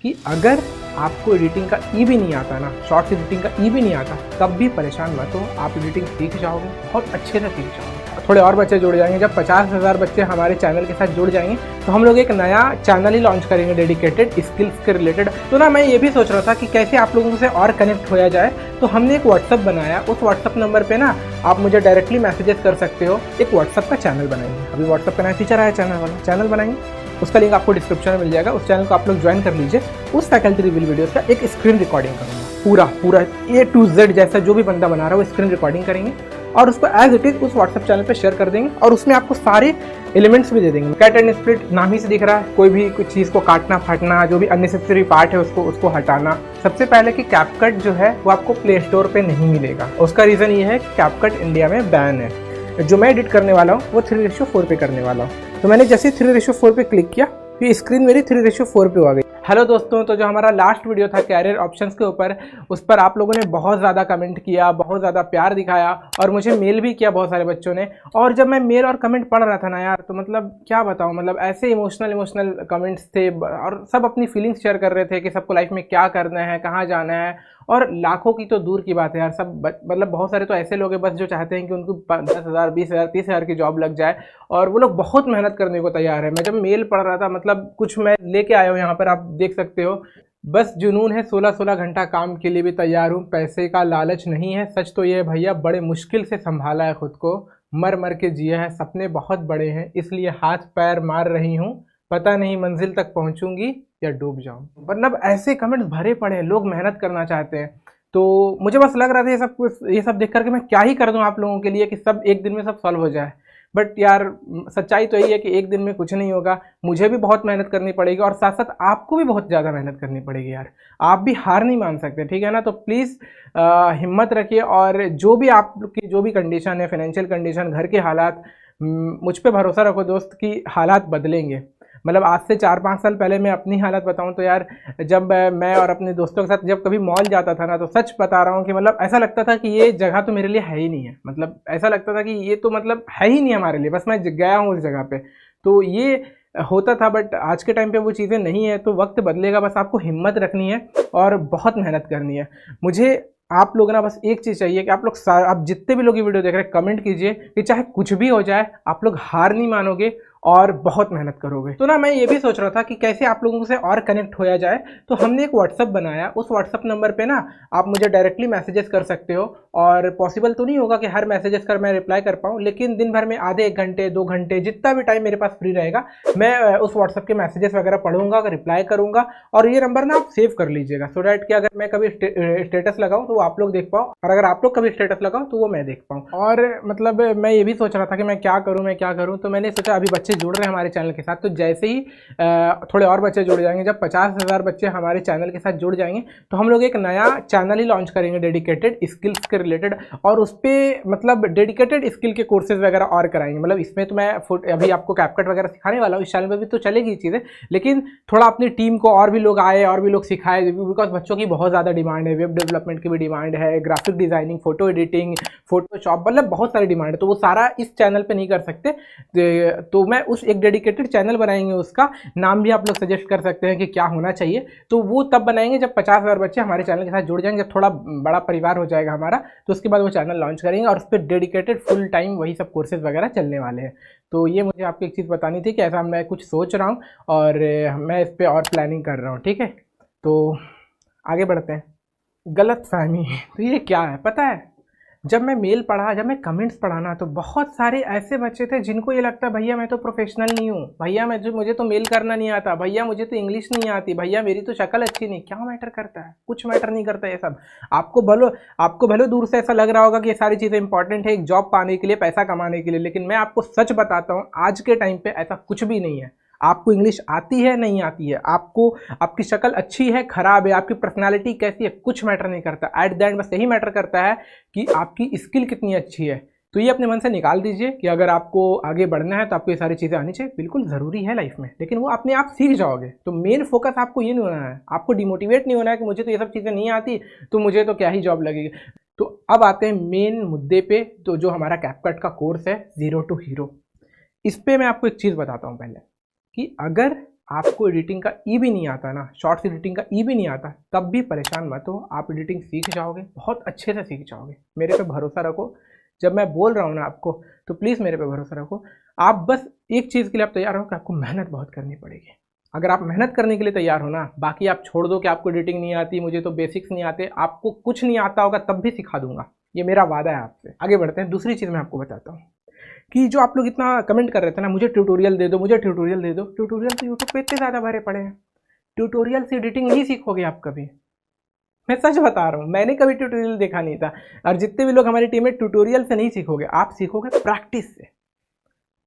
कि अगर आपको एडिटिंग का ई भी नहीं आता ना, शॉर्ट्स एडिटिंग का ई भी नहीं आता, तब भी परेशान मत हो, आप एडिटिंग सीख जाओगे, बहुत अच्छे से सीख जाओगे। थोड़े और बच्चे जुड़ जाएंगे। जब 50,000 बच्चे हमारे चैनल के साथ जुड़ जाएंगे तो हम लोग एक नया चैनल ही लॉन्च करेंगे डेडिकेटेड स्किल्स के रिलेटेड। तो ना मैं ये भी सोच रहा था कि कैसे आप लोगों से और कनेक्ट होया जाए, तो हमने एक व्हाट्सअप बनाया। उस व्हाट्सअप नंबर पे ना आप मुझे डायरेक्टली मैसेजेस कर सकते हो। एक व्हाट्सअप का चैनल बनाएंगे, अभी व्हाट्सअप का नया फीचर आया चैनल वाला, चैनल बनाएंगे, उसका लिंक आपको डिस्क्रिप्शन में मिल जाएगा। उस चैनल को आप लोग ज्वाइन कर लीजिए। उस फैकल्टी रिवील वीडियोस का एक स्क्रीन रिकॉर्डिंग करूँगा, पूरा A to Z जैसा जो भी बंदा बना रहा है वो स्क्रीन रिकॉर्डिंग करेंगे और उसको एज इट इज उस व्हाट्सएप चैनल पे शेयर कर देंगे और उसमें आपको सारे एलिमेंट्स भी दे देंगे। कट एंड स्प्लिट नाम ही से दिख रहा है, कोई भी कुछ चीज़ को काटना फाटना, जो भी अननेसेसरी पार्ट है उसको हटाना। सबसे पहले कि कैपकट जो है वो आपको प्ले स्टोर पे नहीं मिलेगा। उसका रीज़न ये है कि कैपकट इंडिया में बैन है। जो मैं एडिट करने वाला हूँ वो 3:4 पे करने वाला हूँ। तो मैंने जैसे 3:4 पे क्लिक किया तो स्क्रीन मेरी 3:4 पे आ गई। हेलो दोस्तों, तो जो हमारा लास्ट वीडियो था कैरियर ऑप्शंस के ऊपर, उस पर आप लोगों ने बहुत ज़्यादा कमेंट किया, बहुत ज़्यादा प्यार दिखाया और मुझे मेल भी किया बहुत सारे बच्चों ने। और जब मैं मेल और कमेंट पढ़ रहा था ना यार, तो मतलब क्या बताऊँ, मतलब ऐसे इमोशनल कमेंट्स थे और सब अपनी फीलिंग्स शेयर कर रहे थे कि सबको लाइफ में क्या करना है, कहाँ जाना है। और लाखों की तो दूर की बात है यार, सब मतलब बहुत सारे तो ऐसे लोग हैं बस जो चाहते हैं कि उनको 10,000 20,000 30,000 की जॉब लग जाए और वो लोग बहुत मेहनत करने को तैयार है। मैं जब मेल पढ़ रहा था, मतलब कुछ मैं लेके आया हूँ यहाँ पर, आप देख सकते हो। बस जुनून है, 16-16 घंटा काम के लिए भी तैयार हूँ, पैसे का लालच नहीं है। सच तो ये है भैया, बड़े मुश्किल से संभाला है खुद को, मर मर के जिया है, सपने बहुत बड़े हैं, इसलिए हाथ पैर मार रही हूँ, पता नहीं मंजिल तक पहुँचूंगी या डूब जाऊँ। मतलब ऐसे कमेंट्स भरे पड़े हैं, लोग मेहनत करना चाहते हैं। तो मुझे बस लग रहा था ये सब देख करके मैं क्या ही कर दूं आप लोगों के लिए कि सब एक दिन में सब सॉल्व हो जाए। बट यार सच्चाई तो यही है कि एक दिन में कुछ नहीं होगा। मुझे भी बहुत मेहनत करनी पड़ेगी और साथ साथ आपको भी बहुत ज़्यादा मेहनत करनी पड़ेगी यार। आप भी हार नहीं मान सकते, ठीक है ना। तो प्लीज़ हिम्मत रखिए और जो भी आपकी जो भी कंडीशन है, फाइनेंशियल कंडीशन, घर के हालात, मुझ पर भरोसा रखो दोस्त कि हालात बदलेंगे। मतलब आज से 4-5 साल पहले मैं अपनी हालत बताऊं तो यार, जब मैं और अपने दोस्तों के साथ जब कभी मॉल जाता था ना, तो सच बता रहा हूं कि मतलब ऐसा लगता था कि ये जगह तो मेरे लिए है ही नहीं है। मतलब ऐसा लगता था कि ये तो मतलब है ही नहीं हमारे लिए, बस मैं गया हूँ उस जगह पे। तो ये होता था। बट आज के टाइम पे वो चीज़ें नहीं है। तो वक्त बदलेगा, बस आपको हिम्मत रखनी है और बहुत मेहनत करनी है। मुझे आप लोग ना बस एक चीज़ चाहिए कि आप जितने भी लोग ये वीडियो देख रहे हैं, कमेंट कीजिए कि चाहे कुछ भी हो जाए, आप लोग हार नहीं मानोगे और बहुत मेहनत करोगे। तो ना मैं ये भी सोच रहा था कि कैसे आप लोगों से और कनेक्ट होया जाए। तो हमने एक व्हाट्सअप बनाया। उस व्हाट्सअप नंबर पे ना आप मुझे डायरेक्टली मैसेजेस कर सकते हो। और पॉसिबल तो नहीं होगा कि हर मैसेजेस का मैं रिप्लाई कर पाऊँ, लेकिन दिन भर में आधे 1 घंटे 2 घंटे जितना भी टाइम मेरे पास फ्री रहेगा, मैं उस व्हाट्सअप के मैसेजेस वगैरह पढ़ूंगा, रिप्लाई करूंगा। और ये नंबर ना आप सेव कर लीजिएगा, सो डैट कि अगर मैं कभी स्टेटस लगाऊं तो वो आप लोग देख पाओ, और अगर आप लोग कभी स्टेटस लगाओ तो वो मैं देख पाऊँ। और मतलब मैं ये भी सोच रहा था कि मैं क्या करूँ। तो मैंने सोचा अभी बच्चे जुड़ रहे हैं हमारे चैनल के साथ, तो जैसे ही थोड़े और बच्चे जुड़ जाएंगे, जब 50,000 बच्चे हमारे चैनल के साथ जुड़ जाएंगे, तो हम लोग एक नया चैनल ही लॉन्च करेंगे डेडिकेटेड स्किल्स के रिलेटेड। और उस पर मतलब डेडिकेटेड स्किल के कोर्सेज वगैरह और कराएंगे। मतलब इसमें तो मैं अभी आपको कैपकट वगैरह सिखाने वाला हूँ, इस चैनल पर भी तो चलेगी चीज़ें, लेकिन थोड़ा अपनी टीम को और भी लोग आए और भी लोग सिखाए, बिकॉज बच्चों की बहुत ज़्यादा डिमांड है, वेब डेवलपमेंट की भी डिमांड है, graphic designing, photo editing, Photoshop, मतलब बहुत सारी डिमांड है। तो वो सारा इस चैनल पे नहीं कर सकते, तो मैं उस एक डेडिकेटेड चैनल बनाएंगे। उसका नाम भी आप लोग सजेस्ट कर सकते हैं कि क्या होना चाहिए। तो वो तब बनाएंगे जब 50,000 बच्चे हमारे चैनल के साथ जुड़ जाएंगे, जब थोड़ा बड़ा परिवार हो जाएगा हमारा, तो उसके बाद वो चैनल लॉन्च करेंगे और उस पर डेडिकेटेड फुल टाइम वही सब कोर्सेज वगैरह चलने वाले हैं। तो ये मुझे आपको एक चीज़ बतानी थी कि ऐसा मैं कुछ सोच रहा हूँ और मैं इस पर और प्लानिंग कर रहा हूँ, ठीक है। तो आगे बढ़ते हैं। गलत फहमी, तो ये क्या है पता है, जब मैं मेल पढ़ा, जब मैं कमेंट्स पढ़ा ना, तो बहुत सारे ऐसे बच्चे थे जिनको ये लगता है भैया मैं तो प्रोफेशनल नहीं हूँ, भैया मुझे तो मेल करना नहीं आता, भैया मुझे तो इंग्लिश नहीं आती, भैया मेरी तो शक्ल अच्छी नहीं। क्या मैटर करता है, कुछ मैटर नहीं करता ये सब। आपको भले दूर से ऐसा लग रहा होगा कि ये सारी चीज़ें इंपॉर्टेंट है एक जॉब पाने के लिए, पैसा कमाने के लिए, लेकिन मैं आपको सच बताता हूँ आज के टाइम पे ऐसा कुछ भी नहीं है। आपको इंग्लिश आती है नहीं आती है, आपको आपकी शक्ल अच्छी है खराब है, आपकी पर्सनालिटी कैसी है, कुछ मैटर नहीं करता। एट द एंड बस यही मैटर करता है कि आपकी स्किल कितनी अच्छी है। तो ये अपने मन से निकाल दीजिए कि अगर आपको आगे बढ़ना है तो आपको ये सारी चीज़ें आनी चाहिए, बिल्कुल ज़रूरी है लाइफ में, लेकिन वो अपने आप सीख जाओगे। तो मेन फोकस आपको ये नहीं होना है, आपको डिमोटिवेट नहीं होना है कि मुझे तो ये सब चीज़ें नहीं आती तो मुझे तो क्या ही जॉब लगेगी। तो अब आते हैं मेन मुद्दे पे, तो जो हमारा कैपकट का कोर्स है 0 to Hero, इस पर मैं आपको एक चीज़ बताता हूँ पहले कि अगर आपको एडिटिंग का ई भी नहीं आता ना, शॉर्ट्स एडिटिंग का ई भी नहीं आता, तब भी परेशान मत हो, आप एडिटिंग सीख जाओगे, बहुत अच्छे से सीख जाओगे। मेरे पे भरोसा रखो, जब मैं बोल रहा हूँ ना आपको, तो प्लीज़ मेरे पे भरोसा रखो। आप बस एक चीज़ के लिए आप तैयार हो कि आपको मेहनत बहुत करनी पड़ेगी। अगर आप मेहनत करने के लिए तैयार हो ना, बाकी आप छोड़ दो कि आपको एडिटिंग नहीं आती, मुझे तो बेसिक्स नहीं आते, आपको कुछ नहीं आता होगा तब भी सिखा दूंगा, ये मेरा वादा है आपसे। आगे बढ़ते हैं। दूसरी चीज़ मैं आपको बताता हूँ कि जो आप लोग इतना कमेंट कर रहे थे ना, मुझे ट्यूटोरियल दे दो, मुझे ट्यूटोरियल दे दो, ट्यूटोरियल तो यूट्यूब पे इतने ज़्यादा भरे पड़े हैं, ट्यूटोरियल से एडिटिंग नहीं सीखोगे आप कभी। मैं सच बता रहा हूँ, मैंने कभी ट्यूटोरियल देखा नहीं था, और जितने भी लोग हमारी टीम में, ट्यूटोरियल से नहीं सीखोगे, आप सीखोगे प्रैक्टिस से।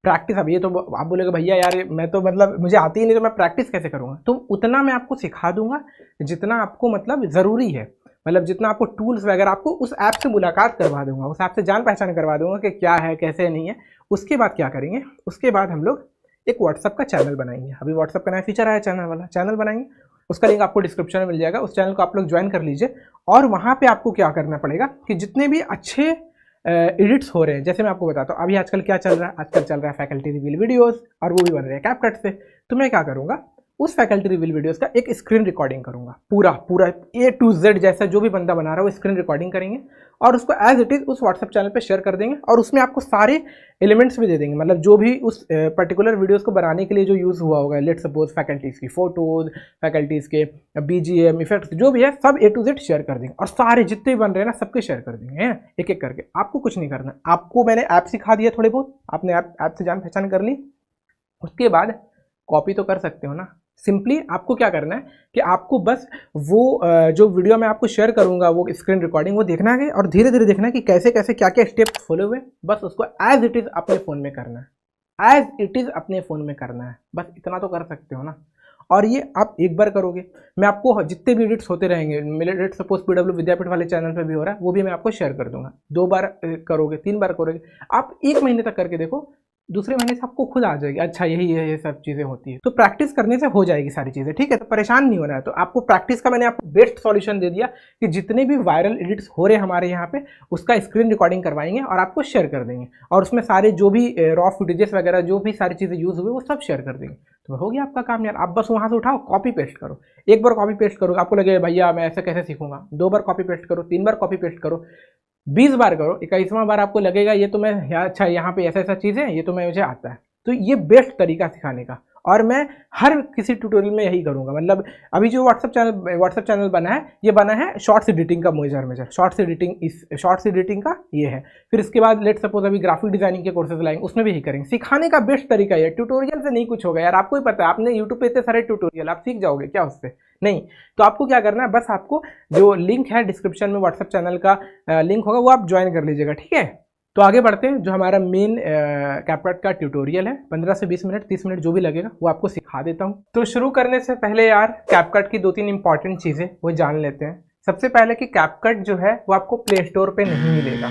प्रैक्टिस, अब ये तो आप बोलेगा भैया यार मैं तो मतलब मुझे आती ही नहीं, तो मैं प्रैक्टिस कैसे करूँगा? तो उतना मैं आपको सिखा दूंगा जितना आपको मतलब ज़रूरी है, मतलब जितना आपको टूल्स वगैरह, आपको उस ऐप से मुलाकात करवा दूंगा, उस ऐप से जान पहचान करवा दूंगा कि क्या है कैसे नहीं है। उसके बाद क्या करेंगे, उसके बाद हम लोग एक व्हाट्सअप का चैनल बनाएंगे। अभी व्हाट्सअप का नया फीचर आया चैनल वाला, चैनल बनाएंगे, उसका लिंक आपको डिस्क्रिप्शन में मिल जाएगा, उस चैनल को आप लोग ज्वाइन कर लीजिए। और वहाँ पे आपको क्या करना पड़ेगा कि जितने भी अच्छे एडिट्स हो रहे हैं, जैसे मैं आपको बताता हूँ अभी आजकल क्या चल रहा है, आजकल चल रहा है फैकल्टी रिवील वीडियोस, और वो भी बन रहे हैं कैपकट से। तो मैं क्या करूँगा, उस फैकल्टी रिवील वीडियोस का एक स्क्रीन रिकॉर्डिंग करूँगा, पूरा A to Z जैसा जो भी बंदा बना रहा है वो स्क्रीन रिकॉर्डिंग करेंगे, और उसको एज इट इज़ उस व्हाट्सअप चैनल पे शेयर कर देंगे, और उसमें आपको सारे एलिमेंट्स भी दे देंगे, मतलब जो भी उस पर्टिकुलर वीडियोस को बनाने के लिए जो यूज़ हुआ होगा, लेट सपोज फैकल्टीज़ की फ़ोटोज़, फैकल्टीज़ के BGM इफेक्ट्स जो भी है, सब A to Z शेयर कर देंगे, और सारे जितने भी बन रहे हैं ना सबके शेयर कर देंगे, हैं एक एक करके। आपको कुछ नहीं करना, आपको मैंने ऐप सिखा दिया थोड़े बहुत, आपने ऐप से जान पहचान कर ली, उसके बाद कॉपी तो कर सकते हो ना। सिंपली आपको क्या करना है कि आपको बस वो जो वीडियो मैं आपको शेयर करूंगा, वो स्क्रीन रिकॉर्डिंग, वो देखना है और धीरे धीरे देखना है कि कैसे कैसे क्या क्या स्टेप्स फॉलो हुए, बस उसको एज इट इज़ अपने फ़ोन में करना है, एज इट इज़ अपने फ़ोन में करना है, बस इतना तो कर सकते हो ना। और ये आप एक बार करोगे, मैं आपको जितने भी एडिट्स होते रहेंगे, मेरे एडिट सपोज PW विद्यापीठ वाले चैनल पे भी हो रहा है, वो भी मैं आपको शेयर कर दूंगा। 2 बार करोगे, 3 बार करोगे, आप 1 महीने तक करके देखो, दूसरे महीने से आपको खुद आ जाएगी, अच्छा यही है, ये सब चीज़ें होती है। तो प्रैक्टिस करने से हो जाएगी सारी चीज़ें, ठीक है? तो परेशान नहीं होना है। तो आपको प्रैक्टिस का मैंने आपको बेस्ट सॉल्यूशन दे दिया कि जितने भी वायरल एडिट्स हो रहे हैं हमारे यहाँ पे, उसका स्क्रीन रिकॉर्डिंग करवाएंगे और आपको शेयर कर देंगे, और उसमें सारे जो भी रॉ फुटेजेस वगैरह जो भी सारी चीज़ें यूज़ हुई वो सब शेयर कर देंगे। तो हो गया आपका काम यार। आप बस वहाँ से उठाओ, कॉपी पेस्ट करो। एक बार कॉपी पेस्ट करो, आपको लगे भैया मैं ऐसे कैसे सीखूंगा, 2 बार कॉपी पेस्ट करो, 3 बार कॉपी पेस्ट करो, 20 बार करो, 21वां बार आपको लगेगा ये तो मैं, अच्छा यहाँ पे ऐसा ऐसा चीज़ है, ये तो मैं मुझे आता है। तो ये बेस्ट तरीका सिखाने का, और मैं हर किसी ट्यूटोरियल में यही करूँगा। मतलब अभी जो व्हाट्सअप चैनल बना है, ये बना है शॉर्ट्स एडिटिंग का मेजर शॉर्ट्स एडिटिंग का ये है। फिर इसके बाद लेट सपोज अभी ग्राफिक डिजाइनिंग के कोर्सेज लाएंगे, उसमें भी यही करेंगे। सिखाने का बेस्ट तरीका ये, ट्यूटोरियल से नहीं कुछ होगा यार, आपको ही पता है, आपने यूट्यूब पे इतने सारे ट्यूटोरियल, आप सीख जाओगे क्या उससे? नहीं। तो आपको क्या करना है, बस आपको जो लिंक है डिस्क्रिप्शन में व्हाट्सअप चैनल का लिंक होगा, वो आप ज्वाइन कर लीजिएगा, ठीक है? तो आगे बढ़ते हैं। जो हमारा मेन कैपकट का ट्यूटोरियल है, 15 से 20 मिनट 30 मिनट जो भी लगेगा वो आपको सिखा देता हूँ। तो शुरू करने से पहले यार कैपकट की 2-3 इंपॉर्टेंट चीज़ें वो जान लेते हैं। सबसे पहले कि कैपकट जो है वो आपको प्ले स्टोर पे नहीं मिलेगा।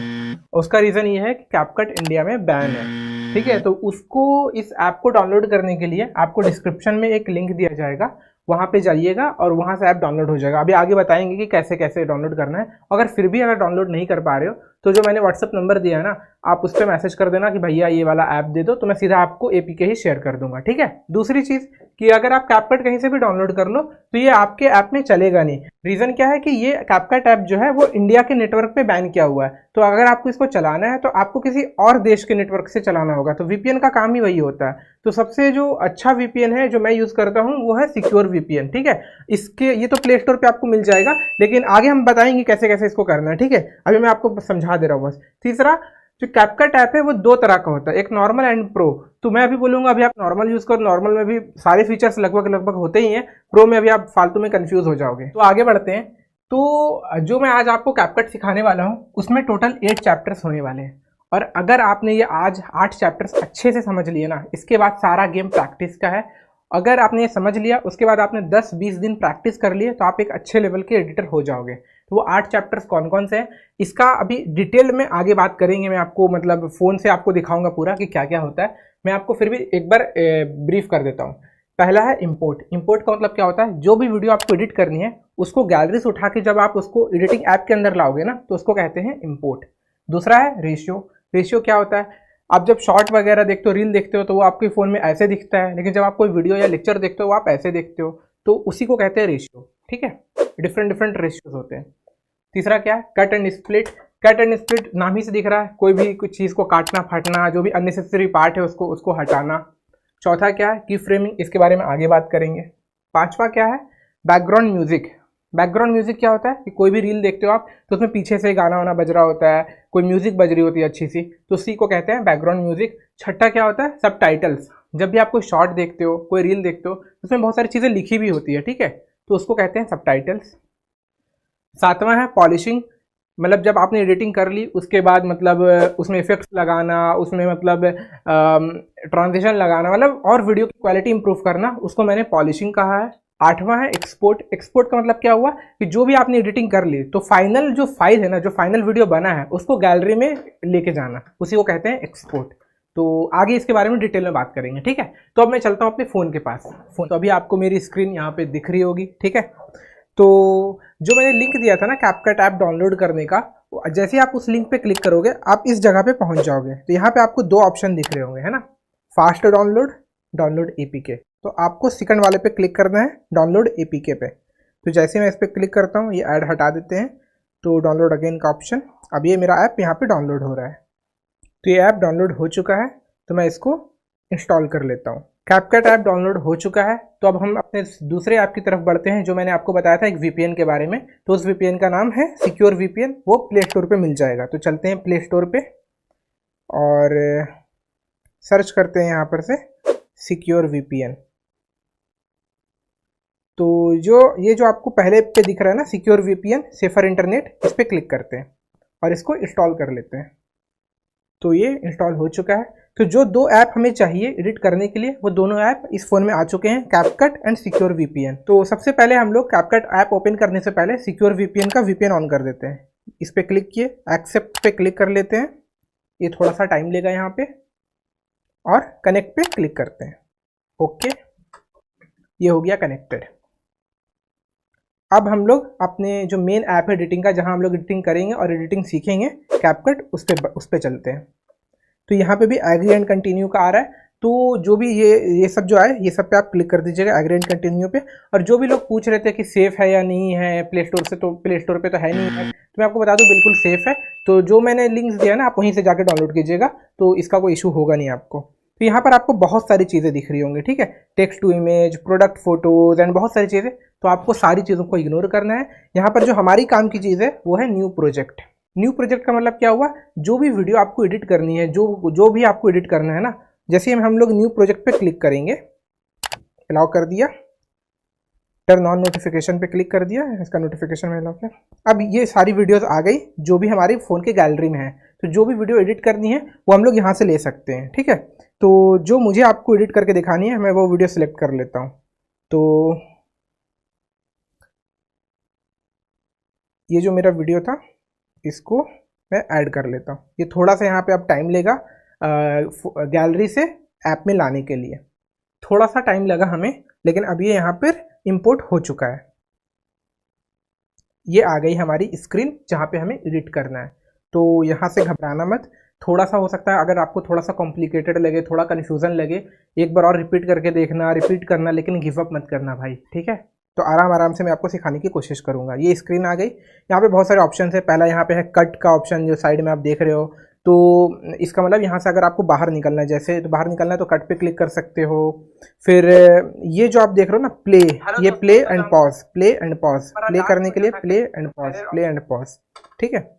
उसका रीज़न ये है कि कैपकट इंडिया में बैन है, ठीक है? तो उसको, इस ऐप को डाउनलोड करने के लिए आपको डिस्क्रिप्शन में एक लिंक दिया जाएगा, वहाँ पे जाइएगा और वहाँ से ऐप डाउनलोड हो जाएगा। अभी आगे बताएंगे कि कैसे कैसे डाउनलोड करना है। अगर फिर भी अगर डाउनलोड नहीं कर पा रहे हो तो जो मैंने व्हाट्सअप नंबर दिया है ना, आप उस पर मैसेज कर देना कि भैया ये वाला ऐप दे दो, तो मैं सीधा आपको APK ही शेयर कर दूंगा, ठीक है? दूसरी चीज़ कि अगर आप कैपकट कहीं से भी डाउनलोड कर लो तो ये आपके ऐप में चलेगा नहीं। रीज़न क्या है कि ये कैपकट ऐप जो है वो इंडिया के नेटवर्क पे बैन किया हुआ है। तो अगर आपको इसको चलाना है तो आपको किसी और देश के नेटवर्क से चलाना होगा। तो VPN का काम ही वही होता है। तो सबसे जो अच्छा VPN है जो मैं यूज़ करता हूँ वो है सिक्योर VPN, ठीक है? इसके ये तो प्ले स्टोर पे आपको मिल जाएगा, लेकिन आगे हम बताएंगे कैसे कैसे इसको करना है, ठीक है? अभी मैं आपको समझा दे रहा हूँ बस। तीसरा, जो कैपकट ऐप है वो 2 तरह का होता है, एक नॉर्मल एंड प्रो। तो मैं अभी बोलूँगा अभी आप नॉर्मल यूज़ करो, नॉर्मल में भी सारे फीचर्स लगभग होते ही हैं, प्रो में अभी आप फालतू में कंफ्यूज हो जाओगे। तो आगे बढ़ते हैं। तो जो मैं आज आपको कैपकट सिखाने वाला हूँ उसमें टोटल 8 चैप्टर्स होने वाले हैं, और अगर आपने ये आज 8 चैप्टर्स अच्छे से समझ लिए ना, इसके बाद सारा गेम प्रैक्टिस का है। अगर आपने ये समझ लिया, उसके बाद आपने 10-20 दिन प्रैक्टिस कर लिए, तो आप एक अच्छे लेवल के एडिटर हो जाओगे। तो वो 8 चैप्टर्स कौन कौन से हैं, इसका अभी डिटेल में आगे बात करेंगे। मैं आपको मतलब फ़ोन से आपको दिखाऊंगा पूरा कि क्या क्या होता है। मैं आपको फिर भी एक बार ब्रीफ कर देता हूँ। पहला है इंपोर्ट। इंपोर्ट का मतलब क्या होता है, जो भी वीडियो आपको एडिट करनी है उसको गैलरी से उठा के जब आप उसको एडिटिंग ऐप के अंदर लाओगे ना, तो उसको कहते हैं इंपोर्ट। दूसरा है रेशियो। रेशियो क्या होता है, आप जब शॉर्ट वगैरह देखते हो, रील देखते हो, तो वो आपके फ़ोन में ऐसे दिखता है, लेकिन जब आप कोई वीडियो या लेक्चर देखते हो वो आप ऐसे देखते हो, तो उसी को कहते हैं रेशियो। ठीक है, डिफरेंट डिफरेंट रेशियोज होते हैं। तीसरा क्या है, cut and split. Cut and split नाम ही से दिख रहा है, कोई भी कुछ चीज़ को काटना फाटना, जो भी अननेसेसरी पार्ट है उसको हटाना। चौथा क्या है, की फ्रेमिंग, इसके बारे में आगे बात करेंगे। पांचवा क्या है, बैकग्राउंड म्यूजिक। बैकग्राउंड म्यूजिक क्या होता है कि कोई भी रील देखते हो आप, तो उसमें पीछे से गाना वाना बज रहा होता है, कोई म्यूजिक बज रही होती है अच्छी सी, तो उसी को कहते हैं बैकग्राउंड म्यूजिक। छठा क्या होता है, सब टाइटल्स। जब भी आप कोई शॉर्ट देखते हो, कोई रील देखते हो, तो उसमें बहुत सारी चीज़ें लिखी भी होती है, ठीक है, तो उसको कहते हैं सब टाइटल्स। सातवां है पॉलिशिंग, मतलब जब आपने एडिटिंग कर ली उसके बाद मतलब उसमें इफेक्ट्स लगाना, उसमें मतलब ट्रांजिशन लगाना, मतलब और वीडियो की क्वालिटी इंप्रूव करना, उसको मैंने पॉलिशिंग कहा है। आठवां है एक्सपोर्ट। एक्सपोर्ट का मतलब क्या हुआ कि जो भी आपने एडिटिंग कर ली, तो फाइनल जो फाइल है ना, जो फाइनल वीडियो बना है, उसको गैलरी में लेके जाना, उसी को कहते हैं एक्सपोर्ट। तो आगे इसके बारे में डिटेल में बात करेंगे, ठीक है। तो अब मैं चलता हूँ अपने फ़ोन के पास। फ़ोन तो अभी आपको मेरी स्क्रीन यहाँ पे दिख रही होगी, ठीक है। तो जो मैंने लिंक दिया था ना कैपकट ऐप डाउनलोड करने का, जैसे ही आप उस लिंक पे क्लिक करोगे आप इस जगह पे पहुंच जाओगे। तो यहाँ पे आपको दो ऑप्शन दिख रहे होंगे, है ना, फास्ट डाउनलोड, डाउनलोड एपीके। तो आपको सेकंड वाले पे क्लिक करना है, डाउनलोड एपीके पे। तो जैसे मैं इस पर क्लिक करता हूँ, ये ऐड हटा देते हैं, तो डाउनलोड अगेन का ऑप्शन। अब ये मेरा ऐप यहाँ पे डाउनलोड हो रहा है। तो ये ऐप डाउनलोड हो चुका है, तो मैं इसको इंस्टॉल कर लेता हूँ। कैपकट ऐप डाउनलोड हो चुका है, तो अब हम अपने दूसरे ऐप की तरफ बढ़ते हैं, जो मैंने आपको बताया था एक वीपीएन के बारे में। तो उस वीपीएन का नाम है सिक्योर वीपीएन, वो प्ले स्टोर पे मिल जाएगा। तो चलते हैं प्ले स्टोर पे और सर्च करते हैं यहाँ पर से सिक्योर वीपीएन। तो ये जो आपको पहले पे दिख रहा है ना सिक्योर वीपीएन सेफर इंटरनेट, इस पर क्लिक करते हैं और इसको इंस्टॉल कर लेते हैं। तो ये इंस्टॉल हो चुका है। तो जो दो ऐप हमें चाहिए एडिट करने के लिए, वो दोनों ऐप इस फ़ोन में आ चुके हैं, कैपकट एंड सिक्योर वीपीएन। तो सबसे पहले हम लोग कैपकट ऐप ओपन करने से पहले सिक्योर वीपीएन का वीपीएन ऑन कर देते हैं। इस पर क्लिक किए, एक्सेप्ट पे क्लिक कर लेते हैं। ये थोड़ा सा टाइम लेगा यहाँ पे, और कनेक्ट पे क्लिक करते हैं। ओके, ये हो गया कनेक्टेड। अब हम लोग अपने जो मेन ऐप है एडिटिंग का, जहाँ हम लोग एडिटिंग करेंगे और एडिटिंग सीखेंगे कैपकट, उस पर चलते हैं। तो यहाँ पे भी एग्री एंड कंटिन्यू का आ रहा है। तो जो भी ये सब जो आए, ये सब पे आप क्लिक कर दीजिएगा एग्री एंड कंटिन्यू पे। और जो भी लोग पूछ रहे थे कि सेफ़ है या नहीं है प्ले स्टोर से, तो प्ले स्टोर पे तो है नहीं है, तो मैं आपको बता दूं बिल्कुल सेफ़ है। तो जो मैंने लिंक्स दिया ना, आप वहीं से जाकर डाउनलोड कीजिएगा, तो इसका कोई इशू होगा नहीं आपको। तो यहाँ पर आपको बहुत सारी चीज़ें दिख रही होंगी, ठीक है, text to image, product photos and बहुत सारी चीज़ें। तो आपको सारी चीज़ों को इग्नोर करना है। यहाँ पर जो हमारी काम की चीज़ है वो है न्यू प्रोजेक्ट। न्यू प्रोजेक्ट का मतलब क्या हुआ, जो भी वीडियो आपको एडिट करनी है, जो भी आपको एडिट करना है ना, जैसे हम लोग न्यू प्रोजेक्ट पे क्लिक करेंगे, अलाउ कर दिया, टर्न ऑन नोटिफिकेशन पे क्लिक कर दिया, इसका नोटिफिकेशन में अलाउ किया। अब ये सारी वीडियोस आ गई जो भी हमारी फ़ोन के गैलरी में है। तो जो भी वीडियो एडिट करनी है वो हम लोग यहाँ से ले सकते हैं, ठीक है। तो जो मुझे आपको एडिट करके दिखानी है, मैं वो वीडियो सिलेक्ट कर लेता हूँ। तो ये जो मेरा वीडियो था, इसको मैं ऐड कर लेता हूँ। ये थोड़ा सा यहाँ पे अब टाइम लेगा गैलरी से ऐप में लाने के लिए, थोड़ा सा टाइम लगा हमें, लेकिन अब ये यहाँ पर इंपोर्ट हो चुका है। ये आ गई हमारी स्क्रीन जहाँ पे हमें एडिट करना है। तो यहाँ से घबराना मत, थोड़ा सा हो सकता है अगर आपको थोड़ा सा कॉम्प्लिकेटेड लगे, थोड़ा कन्फ्यूज़न लगे, एक बार और रिपीट करके देखना, रिपीट करना, लेकिन गिव अप मत करना भाई, ठीक है। तो आराम आराम से मैं आपको सिखाने की कोशिश करूँगा। ये स्क्रीन आ गई, यहाँ पे बहुत सारे ऑप्शन है। पहला यहाँ पे है कट का ऑप्शन, जो साइड में आप देख रहे हो। तो इसका मतलब यहाँ से अगर आपको बाहर निकलना है, जैसे तो बाहर निकलना है तो कट पे क्लिक कर सकते हो। फिर ये जो आप देख रहे हो ना प्ले, ये play and pause, play and pause, play करने के लिए play and pause, play and pause, ठीक है।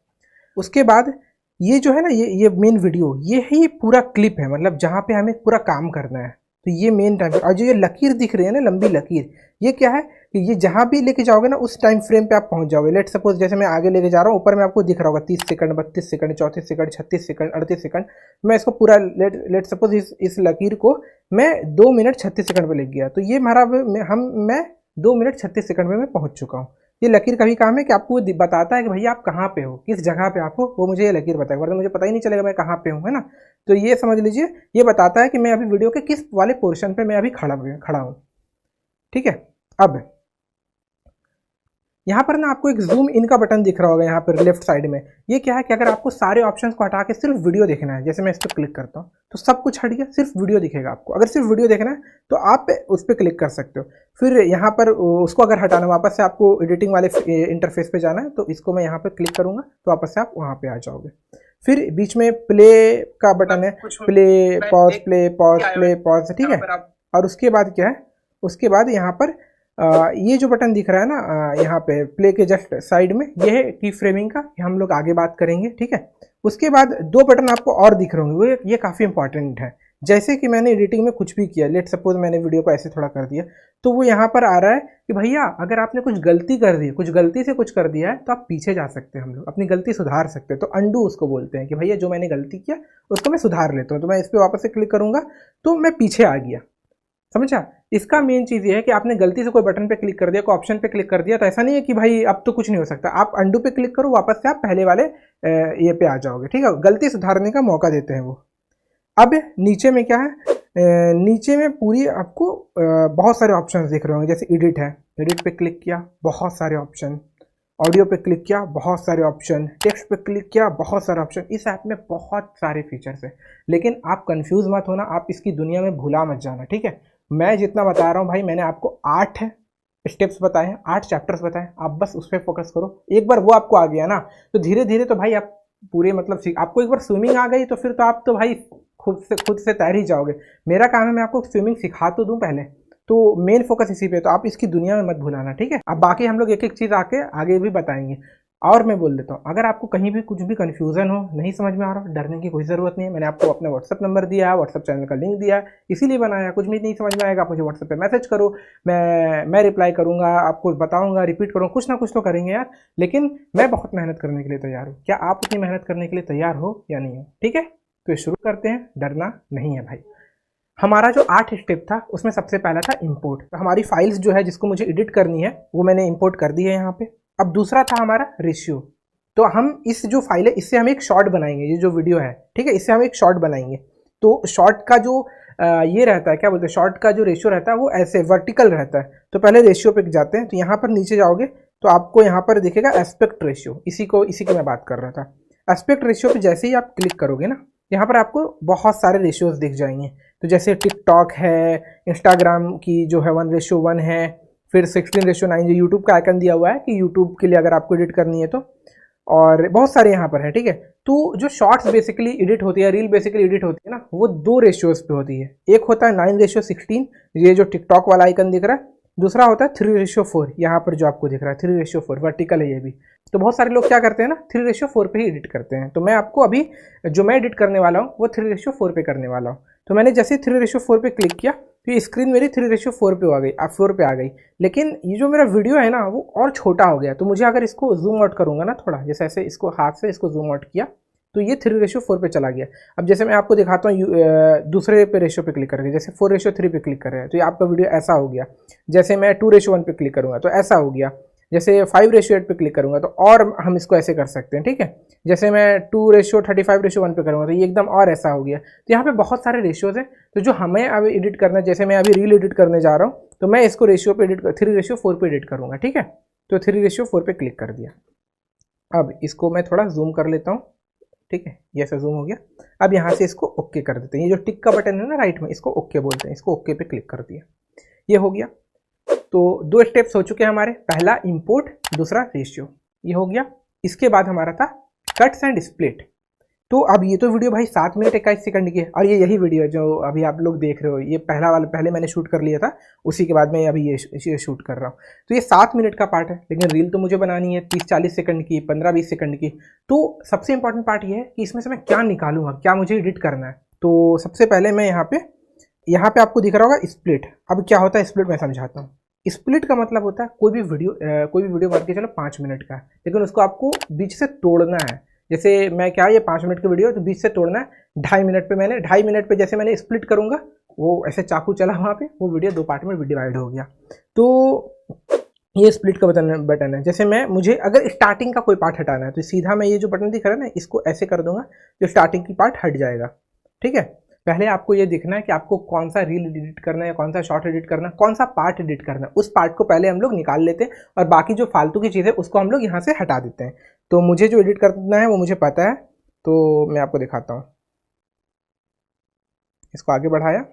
उसके बाद ये जो है ना, ये मेन वीडियो, ये है ये पूरा क्लिप है, मतलब जहाँ पे हमें पूरा काम करना है। तो ये मेन टाइम, और जो ये लकीर दिख रही है ना, लंबी लकीर, ये क्या है कि ये जहाँ भी लेके जाओगे ना, उस टाइम फ्रेम पे आप पहुँच जाओगे। लेट सपोज जैसे मैं आगे लेके जा रहा हूँ, ऊपर में आपको दिख रहा होगा 30 second, 32 second, 34 second, 36 second, 38 second. मैं इसको पूरा लेट सपोज इस लकीर को मैं 2 मिनट 36 सेकंड पे लेके गया, तो ये मैं 2 मिनट 36 सेकंड में मैं पहुँच चुका हूँ। ये लकीर का भी काम है कि आपको बताता है कि भैया आप कहाँ पे हो, किस जगह पे आप हो, वो मुझे ये लकीर बताएगा, वरना मुझे पता ही नहीं चलेगा मैं कहाँ पे हूँ, है ना। तो ये समझ लीजिए, ये बताता है कि मैं अभी वीडियो के किस वाले पोर्शन पे मैं अभी खड़ा हूँ, ठीक है। अब यहाँ पर ना आपको एक जूम इन का बटन दिख रहा होगा यहाँ पर लेफ्ट साइड में। ये क्या है कि अगर आपको सारे ऑप्शंस को हटा के सिर्फ वीडियो देखना है, जैसे मैं इस पर क्लिक करता हूँ तो सब कुछ हट गया, सिर्फ वीडियो दिखेगा आपको। अगर सिर्फ वीडियो देखना है तो आप उस पर क्लिक कर सकते हो। फिर यहाँ पर उसको अगर हटाना, वापस से आपको एडिटिंग वाले इंटरफेस पे जाना है, तो इसको मैं यहाँ पर क्लिक करूँगा तो वापस से आप वहाँ पर आ जाओगे। फिर बीच में प्ले का बटन है, play pause play pause play pause, ठीक है। और उसके बाद क्या है, उसके बाद यहाँ पर ये जो बटन दिख रहा है ना यहाँ पे प्ले के जस्ट साइड में, ये है की फ्रेमिंग का, हम लोग आगे बात करेंगे, ठीक है। उसके बाद दो बटन आपको और दिख रहे होंगे, वो ये काफ़ी इंपॉर्टेंट है। जैसे कि मैंने एडिटिंग में कुछ भी किया, लेट सपोज मैंने वीडियो को ऐसे थोड़ा कर दिया, तो वो यहाँ पर आ रहा है कि भैया अगर आपने कुछ गलती कर दी, कुछ गलती से कुछ कर दिया है, तो आप पीछे जा सकते हैं, हम लोग अपनी गलती सुधार सकते हैं। तो अंडू उसको बोलते हैं कि भैया जो मैंने गलती किया उसको मैं सुधार लेता हूँ। तो मैं इस पर वापस से क्लिक करूँगा तो मैं पीछे आ गया, समझा। इसका मेन चीज़ ये है कि आपने गलती से कोई बटन पे क्लिक कर दिया, कोई ऑप्शन पे क्लिक कर दिया, तो ऐसा नहीं है कि भाई अब तो कुछ नहीं हो सकता। आप अंडू पे क्लिक करो, वापस से आप पहले वाले ये पे आ जाओगे, ठीक है। गलती सुधारने का मौका देते हैं वो। अब नीचे में क्या है, नीचे में पूरी आपको बहुत सारे ऑप्शन दिख रहे होंगे। जैसे एडिट है, एडिट पे क्लिक किया, बहुत सारे ऑप्शन। ऑडियो पे क्लिक किया, बहुत सारे ऑप्शन। टेक्स्ट पे क्लिक किया, बहुत सारे ऑप्शन। इस ऐप में बहुत सारे फीचर्स हैं, लेकिन आप कंफ्यूज मत होना, आप इसकी दुनिया में भूला मत जाना, ठीक है। मैं जितना बता रहा हूँ भाई, मैंने आपको 8 स्टेप्स बताए हैं, 8 चैप्टर्स बताए, आप बस उस पर फोकस करो। एक बार वो आपको आ गया ना तो धीरे धीरे तो भाई आप पूरे मतलब आपको एक बार स्विमिंग आ गई तो फिर तो आप तो भाई खुद से तैर ही जाओगे। मेरा काम है मैं आपको स्विमिंग सिखा तो दूं पहले, तो मेन फोकस इसी पे। तो आप इसकी दुनिया में मत भूलाना, ठीक है। अब बाकी हम लोग एक एक चीज़ आगे भी बताएंगे। और मैं बोल देता हूँ, अगर आपको कहीं भी कुछ भी कन्फ्यूजन हो, नहीं समझ में आ रहा, डरने की कोई ज़रूरत नहीं है। मैंने आपको अपना व्हाट्सअप नंबर दिया है, व्हाट्सअप चैनल का लिंक दिया है, इसीलिए बनाया। कुछ भी नहीं समझ में आएगा आप मुझे व्हाट्सअप पे मैसेज करो, मैं रिप्लाई करूँगा, आपको बताऊँगा, रिपीट करूँगा, कुछ ना कुछ तो करेंगे यार। लेकिन मैं बहुत मेहनत करने के लिए तैयार हूँ। क्या आप उतनी मेहनत करने के लिए तैयार हो या नहीं हो? ठीक है, तो शुरू करते हैं। डरना नहीं है भाई। हमारा जो 8 स्टेप था उसमें सबसे पहला था इंपोर्ट। तो हमारी फाइल्स जो है जिसको मुझे एडिट करनी है वो मैंने इंपोर्ट कर दी है यहाँ पे। अब दूसरा था हमारा रेशियो। तो हम इस जो फाइल है इससे हम एक शॉर्ट बनाएंगे, ये जो वीडियो है, ठीक है, इससे हम एक शॉर्ट बनाएंगे। तो शॉर्ट का जो ये रहता है, क्या बोलते हैं, शॉर्ट का जो रेशियो रहता है वो ऐसे वर्टिकल रहता है। तो पहले रेशियो पे जाते हैं, तो यहाँ पर नीचे जाओगे तो आपको यहाँ पर दिखेगा एस्पेक्ट रेशियो। इसी की मैं बात कर रहा था। एस्पेक्ट रेशियो पे जैसे ही आप क्लिक करोगे ना, यहाँ पर आपको बहुत सारे रेशियोज दिख जाएंगे। तो जैसे टिकटॉक है, इंस्टाग्राम की जो है 1:1 है, फिर 16:9 जो यूट्यूब का आइकन दिया हुआ है कि यूट्यूब के लिए अगर आपको एडिट करनी है तो, और बहुत सारे यहाँ पर है, ठीक है। तो जो शॉर्ट्स बेसिकली एडिट होती है, रील बेसिकली एडिट होती है ना, वो 2 रेशियोज पे होती है। एक होता है 9:16, ये जो टिकटॉक वाला आइकन दिख रहा है। दूसरा होता है 3:4, यहाँ पर जो आपको दिख रहा है 3:4, वर्टिकल है ये भी। तो बहुत सारे लोग क्या करते हैं ना, 3:4 पे ही एडिट करते हैं। तो मैं आपको अभी जो मैं एडिट करने वाला हूँ वो 3:4 पे करने वाला हूँ। तो मैंने जैसे 3:4 पे क्लिक किया तो ये स्क्रीन मेरी 3:4 पे आ गई, 4 पे आ गई। लेकिन ये जो मेरा वीडियो है ना वो और छोटा हो गया। तो मुझे अगर इसको जूम आउट करूँगा ना थोड़ा, जैसे ऐसे इसको हाथ से इसको जूम आउट किया तो ये 3:4 पे चला गया। अब जैसे मैं आपको दिखाता हूँ दूसरे पे रेशियो पे क्लिक करके, जैसे 4:3 पे क्लिक कर रहे हैं तो ये आपका वीडियो ऐसा हो गया। जैसे मैं 2:1 पे क्लिक करूँगा तो ऐसा हो गया। जैसे 5:8 पे क्लिक करूँगा तो और हम इसको ऐसे कर सकते हैं, ठीक है। जैसे मैं 2:35:1 पे करूँगा तो ये एकदम और ऐसा हो गया। तो यहाँ पे बहुत सारे रेशियोज हैं। तो जो हमें अभी एडिट करना है, जैसे मैं अभी रील एडिट करने जा रहा हूँ तो मैं इसको रेशियो पे 3:4 पे एडिट करूँगा, ठीक है। तो 3:4 पे क्लिक कर दिया। अब इसको मैं थोड़ा जूम कर लेता हूँ, ठीक है, ये ऐसा जूम हो गया। अब यहाँ से इसको ओके कर देते हैं। ये जो टिक का बटन है ना राइट में, इसको ओके बोलते हैं। इसको ओके पे क्लिक कर दिया, ये हो गया। तो 2 स्टेप्स हो चुके हैं हमारे, पहला इंपोर्ट, दूसरा रेशियो, ये हो गया। इसके बाद हमारा था कट्स एंड स्प्लिट। तो अब ये तो वीडियो भाई 7 मिनट 21 सेकंड की है, और ये यही वीडियो है जो अभी आप लोग देख रहे हो। ये पहला वाला पहले मैंने शूट कर लिया था, उसी के बाद मैं अभी ये शूट कर रहा हूँ। तो ये 7 मिनट का पार्ट है, लेकिन रील तो मुझे बनानी है 30-40 सेकंड की, 15-20 सेकंड की। तो सबसे इंपॉर्टेंट पार्ट ये है कि इसमें से मैं क्या निकालूंगा, क्या मुझे एडिट करना है। तो सबसे पहले मैं यहाँ पे आपको दिख रहा होगा स्प्लिट। अब क्या होता है स्प्लिट, मैं समझाता हूँ। स्प्लिट का मतलब होता है कोई भी वीडियो मान के चलो 5 मिनट का है, लेकिन उसको आपको बीच से तोड़ना है। जैसे मैं क्या, ये 5 मिनट की वीडियो तो बीच से तोड़ना है 2.5 मिनट पे। मैंने 2.5 मिनट पे जैसे मैंने स्प्लिट करूँगा, वो ऐसे चाकू चला वहाँ पे, वो वीडियो 2 पार्ट में डिवाइड हो गया। तो ये स्प्लिट का बटन है। जैसे मुझे अगर स्टार्टिंग का कोई पार्ट हटाना है तो सीधा मैं ये जो बटन दिख रहा है ना, इसको ऐसे कर दूंगा, जो स्टार्टिंग की पार्ट हट जाएगा, ठीक है। पहले आपको ये देखना है कि आपको कौन सा रील एडिट करना है, कौन सा शॉर्ट एडिट करना है, कौन सा पार्ट एडिट करना है। उस पार्ट को पहले हम लोग निकाल लेते हैं और बाकी जो फालतू की चीज़ है उसको हम लोग यहाँ से हटा देते हैं। तो मुझे जो एडिट करना है वो मुझे पता है, तो मैं आपको दिखाता हूँ। इसको आगे बढ़ाया,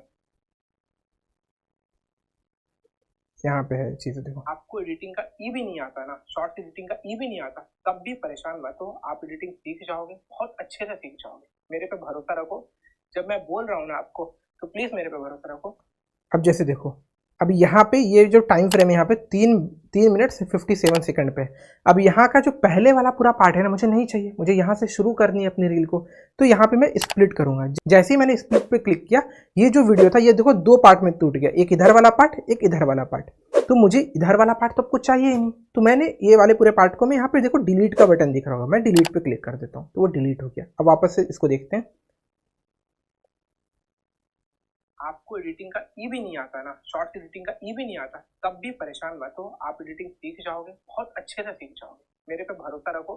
यहाँ पे है चीज़ें देखो। आपको एडिटिंग का ई भी नहीं आता ना, शॉर्ट एडिटिंग का ई भी नहीं आता, तब भी परेशान मत हो, आप एडिटिंग सीख जाओगे, बहुत अच्छे से सीख जाओगे। मेरे पे भरोसा रखो, जब मैं बोल रहा हूँ ना आपको, तो प्लीज़ मेरे पे भरोसा रखो। अब जैसे देखो, अब यहाँ पे ये जो टाइम फ्रेम है यहाँ पे 3 मिनट 57 सेकंड पे। अब यहाँ का जो पहले वाला पूरा पार्ट है ना, मुझे नहीं चाहिए, मुझे यहाँ से शुरू करनी है अपनी रील को। तो यहाँ पे मैं स्प्लिट करूँगा। जैसे ही मैंने स्प्लिट पे क्लिक किया, ये जो वीडियो था ये देखो 2 पार्ट में टूट गया, एक इधर वाला पार्ट, एक इधर वाला पार्ट। तो मुझे इधर वाला पार्ट तो कुछ चाहिए ही नहीं, तो मैंने ये वाले पूरे पार्ट को, मैं यहाँ पे देखो डिलीट का बटन दिख रहा होगा, मैं डिलीट पे क्लिक कर देता हूँ, तो वो डिलीट हो गया। अब वापस से इसको देखते हैं। आपको एडिटिंग का ई भी नहीं आता ना, शॉर्ट एडिटिंग का ई भी नहीं आता, तब भी परेशान मत हो, आप एडिटिंग सीख जाओगे, बहुत अच्छे से सीख जाओगे। मेरे पे भरोसा रखो,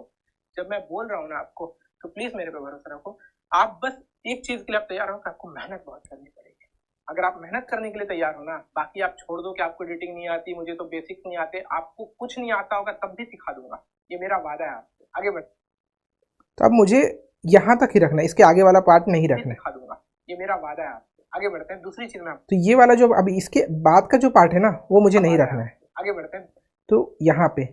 जब मैं बोल रहा हूँ ना आपको, तो प्लीज मेरे पे भरोसा रखो। आप बस एक चीज के लिए आप तैयार हो कि आपको मेहनत बहुत करनी पड़ेगी। अगर आप मेहनत करने के लिए तैयार हो ना, बाकी आप छोड़ दो कि आपको एडिटिंग नहीं आती, मुझे तो बेसिक्स नहीं आते, आपको कुछ नहीं आता होगा तब भी सिखा दूंगा, ये मेरा वादा है आपसे। आगे बढ़, तो अब मुझे यहाँ तक ही रखना है, इसके आगे वाला पार्ट नहीं रखना, सिखा दूंगा, ये मेरा वादा है आपसे। आगे बढ़ते हैं दूसरी चीज में। तो ये वाला जो अभी इसके बाद का जो पार्ट है ना, वो मुझे नहीं रखना है। आगे बढ़ते हैं। तो यहाँ पे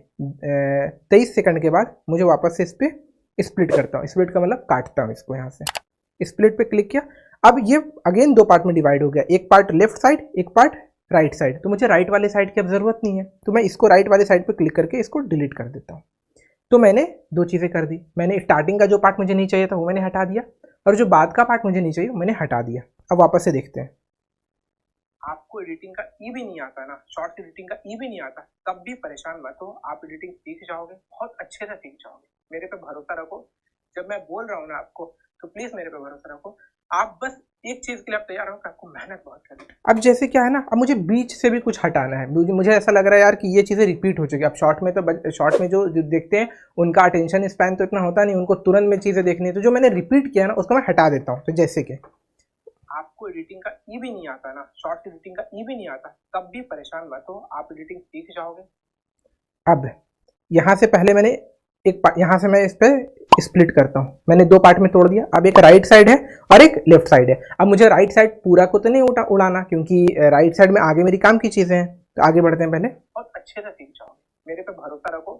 23 सेकंड के बाद मुझे वापस से इस पे स्प्लिट करता हूँ। स्प्लिट का मतलब काटता हूँ इसको, यहाँ से स्प्लिट पे क्लिक किया। अब ये अगेन 2 पार्ट में डिवाइड हो गया, एक पार्ट लेफ्ट साइड, एक पार्ट राइट साइड। तो मुझे राइट वाले साइड की अब जरूरत नहीं है, तो मैं इसको राइट वाले साइड पे क्लिक करके इसको डिलीट कर देता हूँ। तो मैंने 2 चीज़ें कर दी। मैंने स्टार्टिंग का जो पार्ट मुझे नहीं चाहिए था वो मैंने हटा दिया, और जो बाद का पार्ट मुझे नहीं चाहिए वो मैंने हटा दिया। अब वापस से देखते हैं। आपको एडिटिंग का ई भी नहीं आता ना, शॉर्ट एडिटिंग का ई भी नहीं आता, तब भी परेशान मत हो, आप एडिटिंग सीख जाओगे, बहुत अच्छे से सीख जाओगे। मेरे पे भरोसा रखो, जब मैं बोल रहा हूँ ना आपको, तो प्लीज मेरे पे भरोसा रखो। आप बस एक चीज के लिए आप तैयार हो कि आपको मेहनत बहुत करनी है। अब जैसे क्या है ना, अब मुझे बीच से भी कुछ हटाना है। मुझे ऐसा लग रहा है यार कि ये चीज़ें रिपीट हो चुकी है। अब शॉर्ट में तो शॉर्ट में जो देखते हैं उनका अटेंशन स्पैन तो इतना होता नहीं, उनको तुरंत में चीज़ें देखनी है। तो जो मैंने रिपीट किया ना उसको मैं हटा देता हूँ। तो जैसे कि आपको एडिटिंग का ई भी नहीं आता ना, शॉर्ट एडिटिंग का ई भी नहीं आता, तब भी परेशान मत हो, आप एडिटिंग सीख जाओगे। अब यहाँ से पहले मैंने यहाँ से मैं इस पर स्प्लिट करता हूँ। मैंने 2 पार्ट में तोड़ दिया। अब एक राइट साइड है और एक लेफ्ट साइड है। अब मुझे राइट साइड पूरा को तो नहीं उड़ाना, क्योंकि राइट साइड में आगे मेरी काम की चीज़ें हैं। तो आगे बढ़ते हैं पहले। बहुत अच्छे से सीख जाओगे, मेरे पे भरोसा रखो,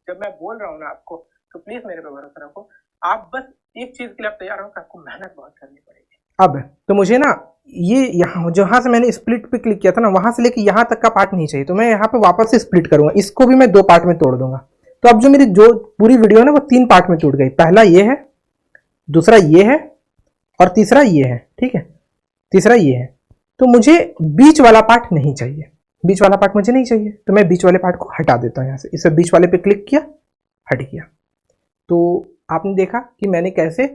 जब मैं बोल रहा हूँ ना आपको, तो प्लीज मेरे पे भरोसा रखो। आप बस एक चीज के लिए आप तैयार हो कि आपको मेहनत बहुत करनी पड़ेगी। अब तो मुझे ना ये यहाँ जहाँ से मैंने स्प्लिट पे क्लिक किया था ना, वहां से लेके यहाँ तक का पार्ट नहीं चाहिए। तो मैं यहाँ पे वापस से स्प्लिट करूंगा, इसको भी मैं 2 पार्ट में तोड़ दूंगा। तो अब जो मेरी जो पूरी वीडियो है ना वो 3 पार्ट में टूट गई। पहला ये है, दूसरा ये है, और तीसरा ये है। ठीक है, तीसरा ये है। तो मुझे बीच वाला पार्ट नहीं चाहिए, बीच वाला पार्ट मुझे नहीं चाहिए। तो मैं बीच वाले पार्ट को हटा देता हूँ यहाँ से। इसे बीच वाले पे क्लिक किया, हट गया। तो आपने देखा कि मैंने कैसे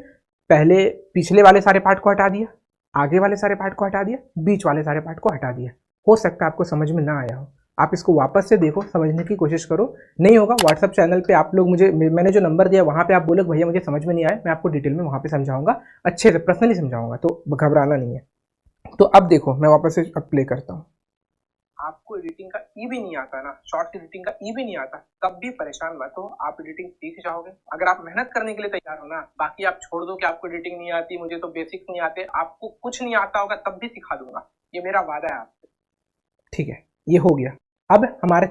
पहले पिछले वाले सारे पार्ट को हटा दिया, आगे वाले सारे पार्ट को हटा दिया, बीच वाले सारे पार्ट को हटा दिया। हो सकता है आपको समझ में ना आया हो, आप इसको वापस से देखो, समझने की कोशिश करो। नहीं होगा व्हाट्सअप चैनल पे आप लोग मुझे, मैंने जो नंबर दिया वहाँ पे आप बोले भैया मुझे समझ में नहीं आया, मैं आपको डिटेल में वहाँ पे समझाऊंगा, अच्छे से पर्सनली समझाऊंगा, तो घबराना नहीं है। तो अब देखो मैं वापस से अब प्ले करता हूँ। आपको एडिटिंग का ई भी नहीं आता ना, शॉर्ट एडिटिंग का ई भी नहीं आता, तब भी परेशान मत हो, आप एडिटिंग सीख जाओगे। अगर आप मेहनत करने के लिए तैयार हो ना, बाकी आप छोड़ दो कि आपको एडिटिंग नहीं आती, मुझे तो बेसिक्स नहीं आते, आपको कुछ नहीं आता होगा तब भी सिखा दूंगा, ये मेरा वादा है आपसे। ठीक है, ये हो गया। अब हमारे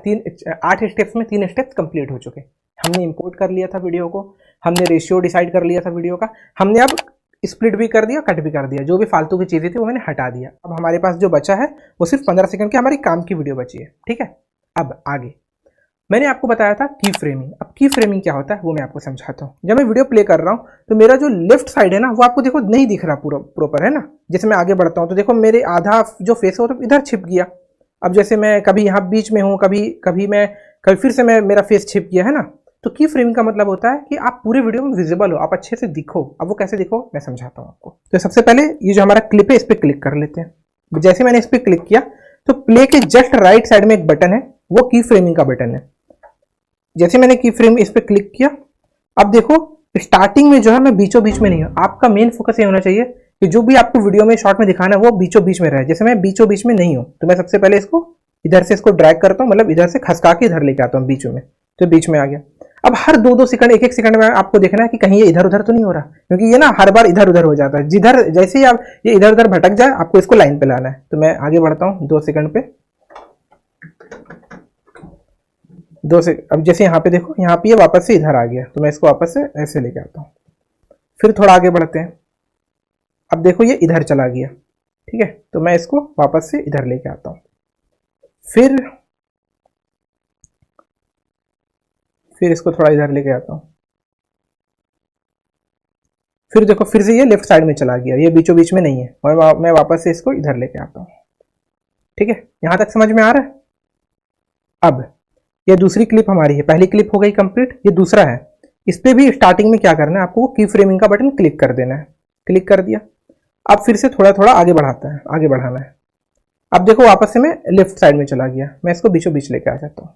8 स्टेप्स में 3 स्टेप्स कंप्लीट हो चुके। हमने इंपोर्ट कर लिया था वीडियो को, हमने रेशियो डिसाइड कर लिया था वीडियो का, हमने अब स्प्लिट भी कर दिया, कट भी कर दिया, जो भी फालतू की चीज़ें थी वो मैंने हटा दिया। अब हमारे पास जो बचा है वो सिर्फ 15 सेकंड की हमारी काम की वीडियो बची है। ठीक है, अब आगे मैंने आपको बताया था की फ्रेमिंग। अब की फ्रेमिंग क्या होता है वो मैं आपको समझाता हूँ। जब मैं वीडियो प्ले कर रहा हूँ तो मेरा जो लेफ्ट साइड है ना वो आपको देखो नहीं दिख रहा पूरा प्रॉपर, है ना। जैसे मैं आगे बढ़ता हूँ तो देखो मेरे आधा जो फेस है वो तो इधर छिप गया। अब जैसे मैं कभी यहाँ बीच में हूँ, कभी फिर से मेरा फेस छिप गया, है ना। तो की फ्रेमिंग का मतलब होता है कि आप पूरे वीडियो में विजिबल हो, आप अच्छे से दिखो। अब वो कैसे दिखो मैं समझाता हूँ आपको। तो सबसे पहले ये जो हमारा क्लिप है इस पर क्लिक कर लेते हैं। जैसे मैंने इस पर क्लिक किया तो प्ले के जस्ट राइट साइड में एक बटन है, वो की फ्रेमिंग का बटन है। जैसे मैंने की फ्रेम इस पर क्लिक किया, अब देखो स्टार्टिंग में जो है मैं बीचों बीच में नहीं हूँ। आपका मेन फोकस ये होना चाहिए कि जो भी आपको वीडियो में शॉर्ट में दिखाना है वो बीचों बीच में रहे। जैसे मैं बीचों बीच में नहीं हूँ तो मैं सबसे पहले इसको इधर से इसको ड्रैग करता हूँ, मतलब इधर से खसका के इधर लेके आता हूँ बीचों में, तो बीच में आ गया। अब हर 2-2 सेकंड 1-1 सेकंड में आपको देखना है कि कहीं ये इधर उधर तो नहीं हो रहा, क्योंकि ये ना हर बार इधर उधर हो जाता है। जिधर जैसे ही आप ये इधर उधर भटक जाए आपको इसको लाइन पे लाना है। तो मैं आगे बढ़ता हूँ 2 सेकंड पे, 2 से अब जैसे यहाँ पे देखो, यहाँ पे ये वापस से इधर आ गया, तो मैं इसको वापस से ऐसे लेके आता हूँ। फिर थोड़ा आगे बढ़ते हैं, अब देखो ये इधर चला गया, ठीक है, तो मैं इसको वापस से इधर लेके आता हूँ। फिर इसको थोड़ा इधर लेके आता हूँ। फिर देखो फिर से ये लेफ्ट साइड में चला गया, ये बीचों बीच में नहीं है, और मैं वापस से इसको इधर लेके आता हूँ। ठीक है, यहां तक समझ में आ रहा है। अब ये दूसरी क्लिप हमारी है, पहली क्लिप हो गई कंप्लीट, ये दूसरा है। इस पे भी स्टार्टिंग में क्या करना है, आपको की फ्रेमिंग का बटन क्लिक कर देना है। क्लिक कर दिया, अब फिर से थोड़ा थोड़ा आगे बढ़ाना है। अब देखो वापस से मैं लेफ्ट साइड में चला गया, मैं इसको बीचों बीच लेके आ जाता हूँ।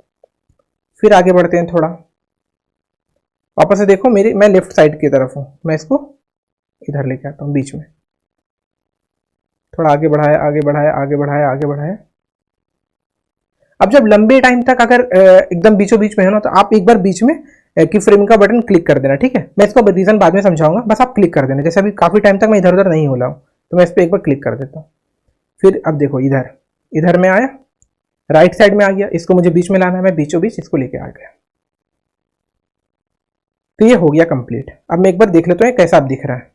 फिर आगे बढ़ते हैं थोड़ा, वापस से देखो मैं लेफ्ट साइड की तरफ हूँ, मैं इसको इधर लेके आता हूँ बीच में। थोड़ा आगे बढ़ाया। अब जब लंबे टाइम तक अगर एकदम बीचों बीच में है ना, तो आप एक बार बीच में की फ्रेमिंग का बटन क्लिक कर देना। ठीक है, मैं इसको रीजन बाद में समझाऊंगा, बस आप क्लिक कर देना। जैसे अभी काफी टाइम तक मैं इधर उधर नहीं हो रहा हूँ, तो मैं इस पर एक बार क्लिक कर देता हूँ। फिर अब देखो इधर में आया, राइट साइड में आ गया, इसको मुझे बीच में लाना है, मैं बीचों बीच इसको लेके आ गया। तो ये हो गया कंप्लीट। अब मैं एक बार देख लेता हूँ कैसा अब दिख रहा है।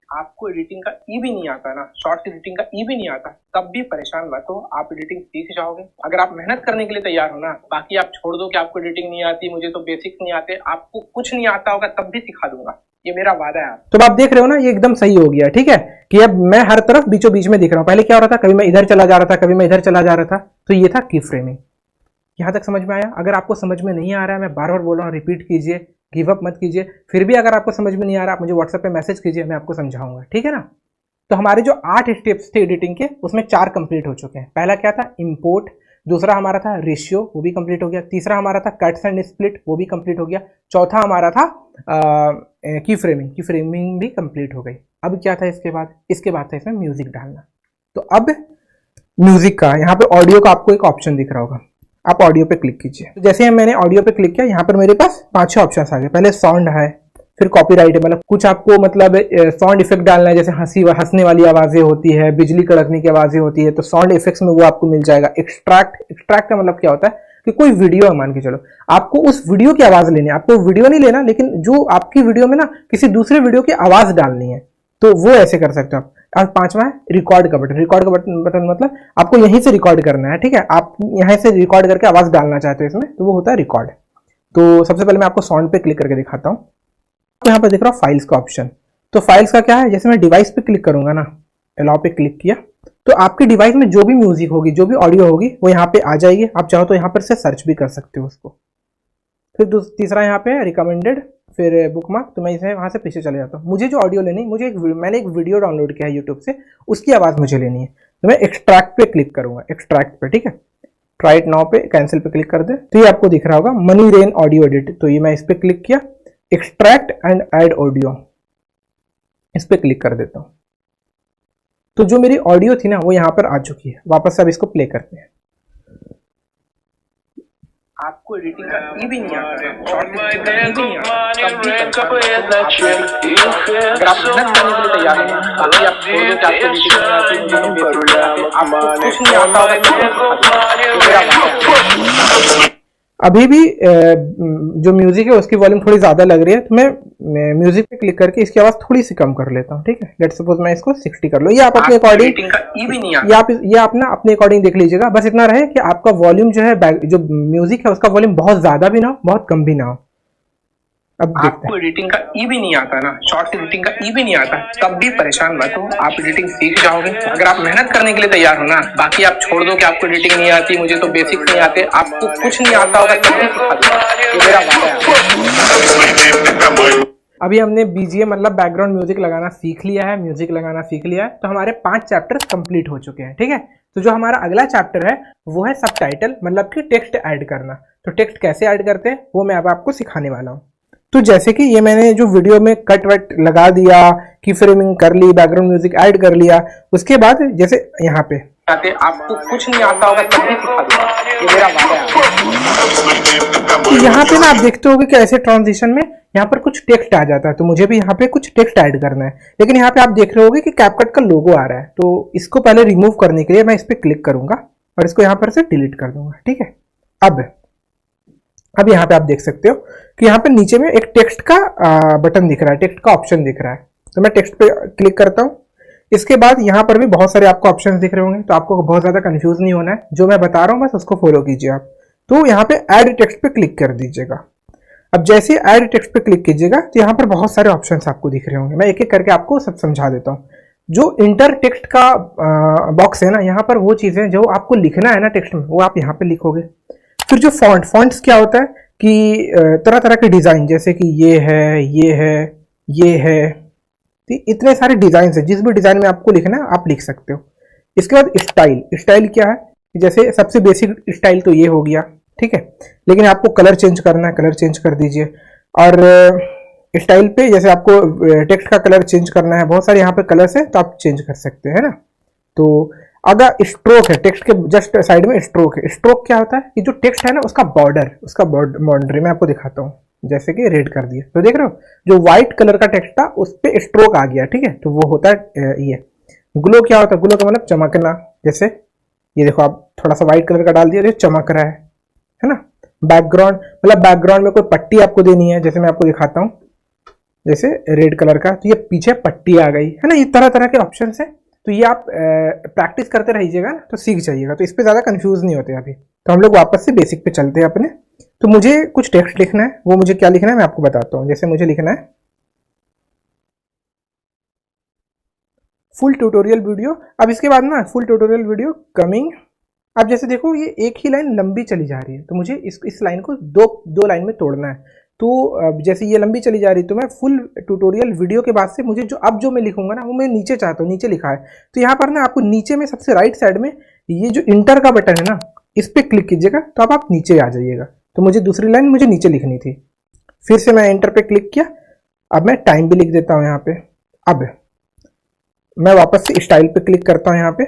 आपको एडिटिंग का ई भी नहीं आता ना, शॉर्ट्स एडिटिंग का ई भी नहीं आता, तब भी परेशान मत हो, आप एडिटिंग सीख जाओगे अगर आप मेहनत करने के लिए तैयार हो ना। बाकी आप छोड़ दो कि आपको एडिटिंग नहीं आती, मुझे तो बेसिक्स नहीं आते, आपको कुछ नहीं आता होगा तब भी सिखा दूंगा, ये मेरा वादा है। तो आप देख रहे हो ना, ये एकदम सही हो गया। ठीक है, कि अब मैं हर तरफ बीचों बीच में दिख रहा हूँ। पहले क्या हो रहा था, कभी मैं इधर चला जा रहा था, कभी मैं इधर चला जा रहा था, तो ये था की फ्रेमिंग। यहाँ तक समझ में आया। अगर आपको समझ में नहीं आ रहा है, मैं बार बार बोल रहा हूँ, रिपीट कीजिए, गिव अप मत कीजिए। फिर भी अगर आपको समझ में नहीं आ रहा, आप मुझे व्हाट्सएप पे मैसेज कीजिए, मैं आपको समझाऊंगा। ठीक है ना। तो हमारे जो 8 स्टेप्स थे एडिटिंग के, उसमें 4 कंप्लीट हो चुके हैं। पहला क्या था, इंपोर्ट। दूसरा हमारा था रेशियो, वो भी कंप्लीट हो गया। तीसरा हमारा था कट्स एंड स्प्लिट, वो भी कंप्लीट हो गया। चौथा हमारा था की फ्रेमिंग भी कंप्लीट हो गई। अब क्या था इसके बाद था इसमें म्यूजिक डालना। तो अब म्यूजिक का यहाँ पे ऑडियो का आपको एक ऑप्शन दिख रहा होगा, आप ऑडियो पे क्लिक कीजिए। तो जैसे मैंने ऑडियो पे क्लिक किया, यहाँ पर मेरे पास 5-6 ऑप्शन आ गए। पहले साउंड है, फिर कॉपीराइट है, मतलब कुछ आपको मतलब साउंड इफेक्ट डालना है, जैसे हंसने वाली आवाजें होती है, बिजली कड़कने की आवाजें होती है, तो साउंड इफेक्ट्स में वो आपको मिल जाएगा। एक्सट्रैक्ट का मतलब क्या होता है कि कोई वीडियो है, मान के चलो आपको उस वीडियो की आवाज लेनी है, आपको वीडियो नहीं लेना, लेकिन जो आपकी वीडियो में ना किसी दूसरे वीडियो की आवाज डालनी है, तो वो ऐसे कर सकते हो आप। और 5वां है रिकॉर्ड का बटन मतलब आपको यहीं से रिकॉर्ड करना है। ठीक है, आप यहीं से रिकॉर्ड करके आवाज डालना चाहते हो इसमें, तो वो होता है रिकॉर्ड। तो सबसे पहले मैं आपको साउंड पे क्लिक करके दिखाता हूँ। तो यहाँ पे देख रहा हूँ फाइल्स का ऑप्शन। तो फाइल्स का क्या है, जैसे मैं डिवाइस पे क्लिक करूंगा ना, अलाउ पे क्लिक किया, तो आपके डिवाइस में जो भी म्यूजिक होगी, जो भी ऑडियो होगी, वो यहाँ पे आ जाएगी। आप चाहो तो यहाँ पर से सर्च भी कर सकते हो उसको। फिर तीसरा यहाँ पे रिकमेंडेड, फिर बुकमार्क, तो मैं इसे वहाँ से पीछे चले जाता हूँ। मुझे जो ऑडियो लेनी, मैंने एक वीडियो डाउनलोड किया है यूट्यूब से, उसकी आवाज़ मुझे लेनी है, तो मैं एक्सट्रैक्ट पे क्लिक करूँगा, एक्सट्रैक्ट पे। ठीक है, ट्राई इट नाउ पे कैंसिल पे क्लिक कर दे, तो ये आपको दिख रहा होगा मनी रेन ऑडियो एडिट। तो ये मैं इस पर क्लिक किया, एक्सट्रैक्ट एंड ऐड ऑडियो, इस पर क्लिक कर देता हूँ। तो जो मेरी ऑडियो थी ना, वो यहाँ पर आ चुकी है। वापस से अब इसको प्ले करते हैं। आपको एडिटिंग का ई भी नहीं आता, शॉर्ट एडिटिंग का ई भी नहीं आता, अगर आप मेहनत करने के लिए तैयार हैं, बाकी आप छोड़ दो कि आपको एडिटिंग नहीं आती, मुझे तो बेसिक नहीं आती, आपको कुछ नहीं आता होगा। अभी भी जो म्यूजिक है उसकी वॉल्यूम थोड़ी ज्यादा लग रही है, तो मैं म्यूजिक पे क्लिक करके इसकी आवाज थोड़ी सी कम कर लेता हूँ। ठीक है, लेट्स सपोज मैं इसको 60 कर लूँ। ये आप अपने अकॉर्डिंग, ये आप ना अपने अकॉर्डिंग देख लीजिएगा। बस इतना रहे कि आपका वॉल्यूम जो है, जो म्यूजिक है उसका वॉल्यूम बहुत ज्यादा भी ना हो, बहुत कम भी ना हो। अब आपको एडिटिंग का ई भी नहीं आता ना, शॉर्ट्स एडिटिंग का ई भी नहीं आता, तब भी परेशान मत हो, आप एडिटिंग सीख जाओगे अगर आप मेहनत करने के लिए तैयार हो ना। बाकी आप छोड़ दो कि आपको एडिटिंग नहीं आती, मुझे तो बेसिक्स नहीं आते, आपको कुछ नहीं आता होगा तब भी सिखा दूंगा, ये मेरा वादा है। अभी हमने बीजीएम मतलब बैकग्राउंड म्यूजिक लगाना सीख लिया है, तो हमारे 5 चैप्टर्स कंप्लीट हो चुके हैं। ठीक है, तो जो हमारा अगला चैप्टर है वो है सबटाइटल, मतलब कि टेक्स्ट ऐड करना। तो टेक्स्ट कैसे ऐड करते हैं वो मैं अब आपको सिखाने वाला हूँ। तो जैसे कि ये मैंने जो वीडियो में कट वट लगा दिया, की फ्रेमिंग कर ली, बैकग्राउंड म्यूजिक ऐड कर लिया, उसके बाद जैसे यहाँ पे आते आपको कुछ नहीं आता होगा तब भी सिखा दूंगा, ये मेरा वादा है। तो यहाँ पे ना आप देखते होगे कि ऐसे ट्रांजिशन में यहाँ पर कुछ टेक्स्ट आ जाता है, तो मुझे भी यहाँ पे कुछ टेक्स्ट ऐड करना है। लेकिन यहाँ पे आप देख रहे होगे कि कैपकट का लोगो आ रहा है, तो इसको पहले रिमूव करने के लिए मैं इस पर क्लिक करूंगा और इसको यहाँ पर से डिलीट कर दूंगा। ठीक है, अब यहाँ पे आप देख सकते हो कि यहाँ पे नीचे में एक टेक्स्ट का बटन दिख रहा है, टेक्स्ट का ऑप्शन दिख रहा है। तो मैं टेक्स्ट पे क्लिक करता हूँ। इसके बाद यहाँ पर भी बहुत सारे आपको ऑप्शंस दिख रहे होंगे, तो आपको बहुत ज़्यादा कंफ्यूज नहीं होना है, जो मैं बता रहा हूँ बस उसको फॉलो कीजिए आप। तो यहाँ पे ऐड टेक्स्ट पे क्लिक कर दीजिएगा। अब जैसे ऐड टेक्स्ट पे क्लिक कीजिएगा तो यहाँ पर बहुत सारे ऑप्शंस आपको दिख रहे होंगे, मैं एक एक करके आपको सब समझा देता हूँ। जो इंटर टेक्स्ट का बॉक्स है ना, यहाँ पर वो चीज़ें जो आपको लिखना है ना टेक्स्ट में, वो आप यहाँ पे लिखोगे। फिर जो फॉन्ट्स क्या होता है कि तरह तरह के डिज़ाइन, जैसे कि ये है, ये है, ये है, तो इतने सारे डिज़ाइन है, जिस भी डिज़ाइन में आपको लिखना है आप लिख सकते हो। इसके बाद स्टाइल क्या है, जैसे सबसे बेसिक स्टाइल तो ये हो गया, ठीक है। लेकिन आपको कलर चेंज करना है, कलर चेंज कर दीजिए। और स्टाइल पे जैसे आपको टेक्स्ट का कलर चेंज करना है, बहुत सारे यहाँ पे कलर्स हैं तो आप चेंज कर सकते हैं ना। तो अगर स्ट्रोक है, टेक्स्ट के जस्ट साइड में स्ट्रोक है। स्ट्रोक क्या होता है कि जो टेक्स्ट है ना उसका बाउंड्री मैं आपको दिखाता हूँ। जैसे कि रेड कर दिया तो देख रहे हो जो व्हाइट कलर का टेक्स्ट था उस पर स्ट्रोक आ गया, ठीक है। तो वो होता है ये। ग्लो क्या होता है, ग्लो का मतलब चमकना। जैसे ये देखो आप थोड़ा सा व्हाइट कलर का डाल दिया तो चमक रहा है ना। बैकग्राउंड मतलब बैकग्राउंड में कोई पट्टी आपको देनी है, जैसे मैं आपको दिखाता हूँ, जैसे रेड कलर का, तो ये पीछे पट्टी आ गई है ना। ये तरह तरह के ऑप्शन है, तो ये आप प्रैक्टिस करते रहिएगा ना तो सीख जाइएगा, तो इस पर ज़्यादा कंफ्यूज नहीं होते अभी। तो हम लोग वापस से बेसिक पे चलते हैं अपने। तो मुझे कुछ टेक्स्ट लिखना है, वो मुझे क्या लिखना है मैं आपको बताता हूँ। जैसे मुझे लिखना है फुल ट्यूटोरियल वीडियो। अब इसके बाद ना फुल ट्यूटोरियल वीडियो कमिंग। अब जैसे देखो ये एक ही लाइन लंबी चली जा रही है, तो मुझे इस लाइन को दो लाइन में तोड़ना है। तो जैसे ये लंबी चली जा रही है तो मैं फुल ट्यूटोरियल वीडियो के बाद से मुझे जो मैं लिखूंगा ना वो मैं नीचे चाहता हूँ, नीचे लिखा है। तो यहाँ पर ना आपको नीचे में सबसे राइट साइड में ये जो इंटर का बटन है ना, इस पर क्लिक कीजिएगा तो अब आप नीचे आ जाइएगा। तो मुझे दूसरी लाइन मुझे नीचे लिखनी थी, फिर से मैं एंटर पे क्लिक किया। अब मैं टाइम भी लिख देता हूँ यहाँ पे। अब मैं वापस से स्टाइल पे क्लिक करता हूँ, यहाँ पे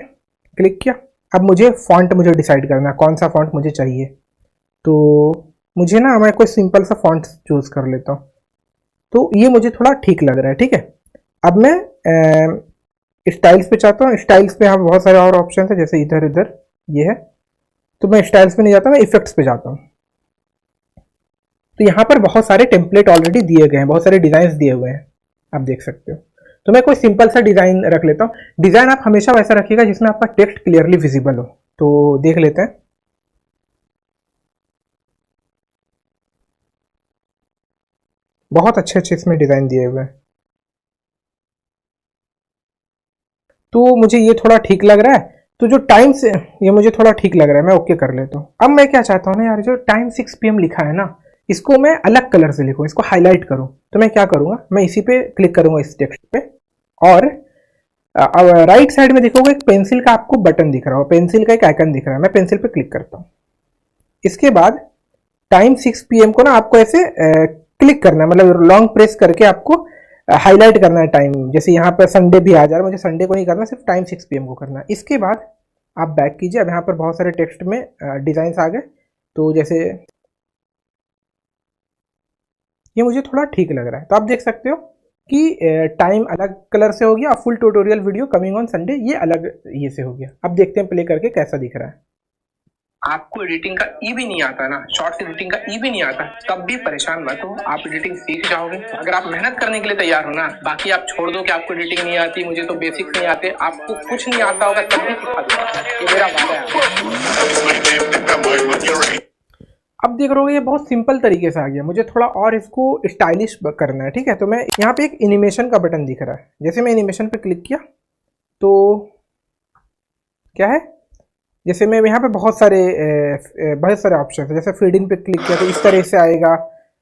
क्लिक किया। अब मुझे फॉन्ट डिसाइड करना है कौन सा फॉन्ट मुझे चाहिए। तो मुझे ना मैं कोई सिंपल सा फॉन्ट चूज कर लेता हूँ, तो ये मुझे थोड़ा ठीक लग रहा है, ठीक है। अब मैं स्टाइल्स पे चाहता हूँ। स्टाइल्स पे यहाँ बहुत सारे और ऑप्शन है, जैसे इधर इधर ये है, तो मैं स्टाइल्स पे नहीं जाता, मैं इफेक्ट्स पे जाता हूँ। तो यहाँ पर बहुत सारे टेम्पलेट ऑलरेडी दिए गए हैं, बहुत सारे डिजाइन दिए हुए हैं, आप देख सकते हो। तो मैं कोई सिंपल सा डिजाइन रख लेता हूँ। डिजाइन आप हमेशा वैसा रखिएगा जिसमें आपका टेक्स्ट क्लियरली विजिबल हो। तो देख लेते हैं। बहुत अच्छे अच्छे इसमें डिजाइन दिए हुए हैं, तो मुझे ये थोड़ा ठीक लग रहा है। तो जो टाइम से ये मुझे थोड़ा ठीक लग रहा है, मैं ओके कर लेता हूँ। अब मैं क्या चाहता हूँ ना यार, जो टाइम 6 PM लिखा है ना, इसको मैं अलग कलर से लिखूँ, इसको हाईलाइट करूँ। तो मैं क्या करूँगा, मैं इसी पे क्लिक करूँगा, इस टेक्स्ट पे। और राइट साइड में देखोगे एक पेंसिल का आपको बटन दिख रहा हो, पेंसिल का एक आइकन दिख रहा है, मैं पेंसिल पे क्लिक करता हूँ। इसके बाद टाइम 6 PM को ना आपको ऐसे क्लिक करना है, मतलब लॉन्ग प्रेस करके आपको हाईलाइट करना है टाइम। जैसे यहाँ पर संडे भी आ जा रहा है, मुझे संडे को नहीं करना, सिर्फ टाइम 6 PM को करना है। इसके बाद आप बैक कीजिए। अब यहाँ पर बहुत सारे टेक्स्ट में डिजाइन आ गए, तो जैसे ये मुझे थोड़ा ठीक लग रहा है। तो आप देख सकते हो कि टाइम अलग कलर से हो गया, full tutorial video coming on Sunday ये अलग ये से हो गया। अब देखते हैं प्ले करके कैसा दिख रहा है। आपको एडिटिंग का ई भी नहीं आता ना, शॉर्ट्स एडिटिंग का ई भी नहीं आता, तब भी परेशान मत हो, आप एडिटिंग सीख जाओगे अगर आप मेहनत करने के लिए तैयार हो ना। बाकी आप छोड़ दो कि आपको एडिटिंग नहीं आती, मुझे तो बेसिक्स नहीं आते, आपको कुछ नहीं आता होगा तब भी सिखा दूंगा, ये मेरा वादा है। अब देख रहे हो ये बहुत सिंपल तरीके से आ गया, मुझे थोड़ा और इसको स्टाइलिश करना है, ठीक है। तो मैं यहाँ पे एक एनिमेशन का बटन दिख रहा है, जैसे मैं एनिमेशन पे क्लिक किया तो क्या है, जैसे मैं यहाँ पे बहुत सारे ऑप्शन है। जैसे फीडिंग पे क्लिक किया तो इस तरह से आएगा।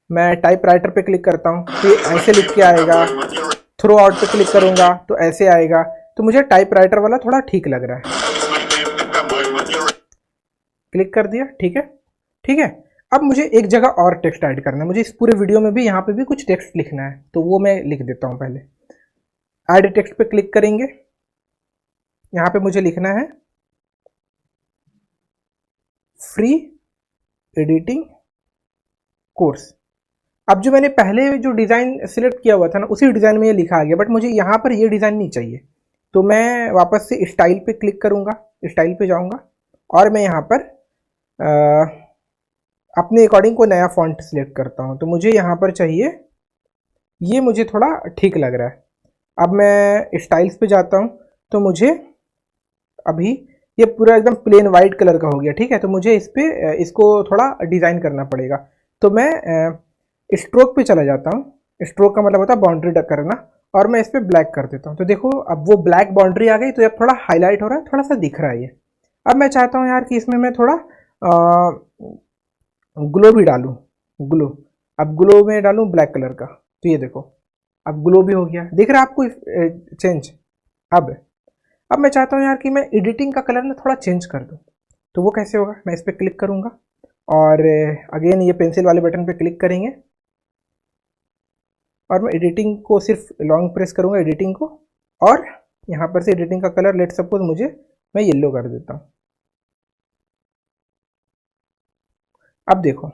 मैं टाइप राइटर पे क्लिक करता हूँ तो ऐसे लिख के आएगा। थ्रो आउट पे क्लिक करूँगा तो ऐसे आएगा। तो मुझे टाइप राइटर वाला थोड़ा ठीक लग रहा है, क्लिक कर दिया, ठीक है। अब मुझे एक जगह और टेक्स्ट ऐड करना है, मुझे इस पूरे वीडियो में भी यहाँ पे भी कुछ टेक्स्ट लिखना है, तो वो मैं लिख देता हूँ। पहले ऐड टेक्स्ट पे क्लिक करेंगे, यहाँ पे मुझे लिखना है फ्री एडिटिंग कोर्स। अब जो मैंने पहले जो डिज़ाइन सिलेक्ट किया हुआ था ना, उसी डिज़ाइन में ये लिखा आ गया, बट मुझे यहाँ पर ये डिज़ाइन नहीं चाहिए, तो मैं वापस से स्टाइल पे क्लिक करूँगा, स्टाइल पे जाऊँगा और मैं यहाँ पर अपने अकॉर्डिंग कोई नया फॉन्ट सिलेक्ट करता हूँ। तो मुझे यहाँ पर चाहिए, ये मुझे थोड़ा ठीक लग रहा है। अब मैं स्टाइल्स पे जाता हूँ, तो मुझे अभी ये पूरा एकदम प्लेन वाइट कलर का हो गया, ठीक है। तो मुझे इस पे इसको थोड़ा डिज़ाइन करना पड़ेगा, तो मैं स्ट्रोक पे चला जाता हूँ। स्ट्रोक का मतलब होता है बाउंड्री करना, और मैं इस पर ब्लैक कर देता हूँ। तो देखो अब वो ब्लैक बाउंड्री आ गई, तो अब थोड़ा हाईलाइट हो रहा है, थोड़ा सा दिख रहा है ये। अब मैं चाहता हूँ यार कि इसमें मैं थोड़ा ग्लो भी डालूँ, ग्लो। अब ग्लो में डालूँ ब्लैक कलर का, तो ये देखो अब ग्लो भी हो गया, दिख रहा है आपको चेंज। अब मैं चाहता हूँ यार कि मैं एडिटिंग का कलर ना थोड़ा चेंज कर दूँ, तो वो कैसे होगा, मैं इस पर क्लिक करूँगा और अगेन ये पेंसिल वाले बटन पे क्लिक करेंगे और मैं एडिटिंग को सिर्फ लॉन्ग प्रेस करूँगा, एडिटिंग को, और यहाँ पर से एडिटिंग का कलर लेट सपोज मैं येलो कर देता हूँ। अब देखो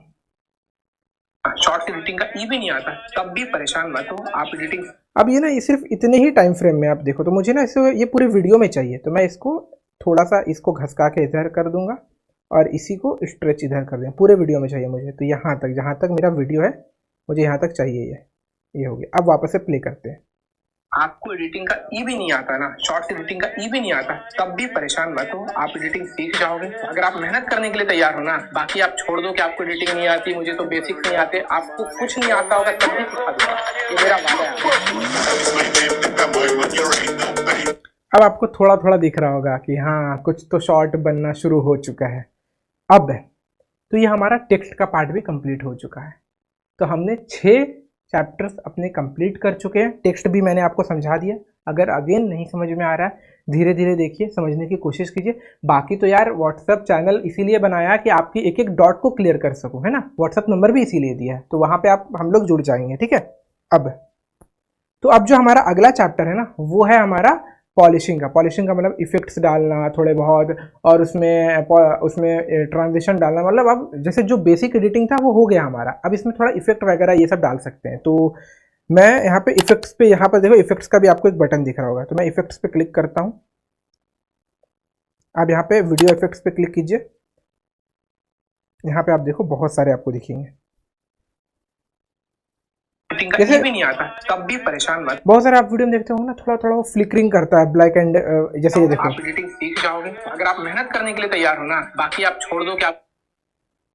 शॉर्ट एडिटिंग का ई भी नहीं आता, तब भी परेशान मत हो आप एडिटिंग। अब ये ना ये सिर्फ इतने ही टाइम फ्रेम में आप देखो, तो मुझे ना इसे ये पूरे वीडियो में चाहिए, तो मैं इसको थोड़ा सा इसको घसका के इधर कर दूंगा और इसी को स्ट्रेच इधर कर दूंगा। पूरे वीडियो में चाहिए मुझे, तो यहाँ तक जहाँ तक मेरा वीडियो है मुझे यहाँ तक चाहिए ये हो गया। अब वापस से प्ले करते हैं। आपको एडिटिंग का ई भी नहीं आता ना, शॉर्ट एडिटिंग का ई भी नहीं आता, तब भी परेशान मत हो, आप एडिटिंग सीख जाओगे अगर आप मेहनत करने के लिए तैयार हो ना। बाकी आप छोड़ दो कि आपको एडिटिंग नहीं आती, मुझे तो बेसिक्स नहीं आते, आपको कुछ नहीं आता होगा तब भी सिखा दूंगा, ये मेरा वादा है। अब आपको थोड़ा थोड़ा दिख रहा होगा कि हाँ कुछ तो शॉर्ट बनना शुरू हो चुका है। अब तो ये हमारा टेक्स्ट का पार्ट भी कंप्लीट हो चुका है। तो हमने 6 चैप्टर्स अपने कंप्लीट कर चुके हैं। टेक्स्ट भी मैंने आपको समझा दिया। अगर अगेन नहीं समझ में आ रहा है, धीरे धीरे देखिए, समझने की कोशिश कीजिए। बाकी तो यार व्हाट्सअप चैनल इसीलिए बनाया कि आपकी एक एक डॉट को क्लियर कर सकूं, है ना। व्हाट्सअप नंबर भी इसीलिए दिया है, तो वहाँ पे हम लोग जुड़ जाएंगे, ठीक है। अब जो हमारा अगला चैप्टर है ना, वो है हमारा पॉलिशिंग का मतलब इफेक्ट्स डालना थोड़े बहुत, और उसमें ट्रांजिशन डालना। मतलब अब जैसे जो बेसिक एडिटिंग था वो हो गया हमारा, अब इसमें थोड़ा इफेक्ट वगैरह ये सब डाल सकते हैं। तो मैं यहाँ पे इफेक्ट्स पे, यहाँ पर देखो इफेक्ट्स का भी आपको एक बटन दिख रहा होगा, तो मैं इफेक्ट्स पे क्लिक करता हूँ। अब यहाँ पे वीडियो इफेक्ट्स पे क्लिक कीजिए, यहाँ पे आप देखो बहुत सारे आपको दिखेंगे। जैसे भी नहीं आता तब भी परेशान मत, बहुत सारे आप वीडियो में देखते हो ना, थोड़ा थोड़ा वो फ्लिकरिंग करता है, ब्लैक एंड जैसे ये देखो। आप एडिटिंग सीख जाओगे अगर आप मेहनत करने के लिए तैयार हो ना। बाकी आप छोड़ दो क्या।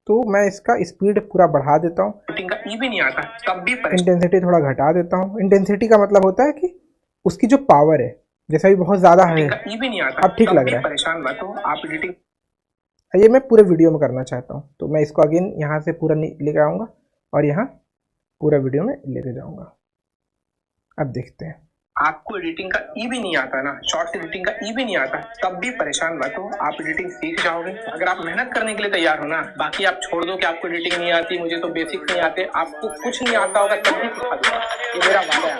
तो मैं इसका स्पीड पूरा बढ़ा देता हूँ, एडिटिंग का ई भी नहीं आता तब भी इंटेंसिटी थोड़ा घटा देता हूँ। इंटेंसिटी का मतलब होता है कि उसकी जो पावर है, जैसा भी बहुत ज्यादा है, ई भी नहीं आता, अब ठीक लग रहा है। परेशान मत हो आप एडिटिंग, ये मैं पूरे वीडियो में करना चाहता हूँ, तो मैं इसको अगेन यहाँ से पूरा लेके आऊँगा और यहाँ पूरा वीडियो में लेके जाऊंगा। अब देखते हैं। आपको एडिटिंग का ई भी नहीं आता ना, शॉर्ट एडिटिंग का ई भी नहीं आता, तब भी परेशान मत हो, आप एडिटिंग सीख जाओगे अगर आप मेहनत करने के लिए तैयार हो ना। बाकी आप छोड़ दो कि आपको एडिटिंग नहीं आती, मुझे तो बेसिक्स नहीं आते, आपको कुछ नहीं आता होगा तब भी सिखा दूंगा, ये मेरा वादा है।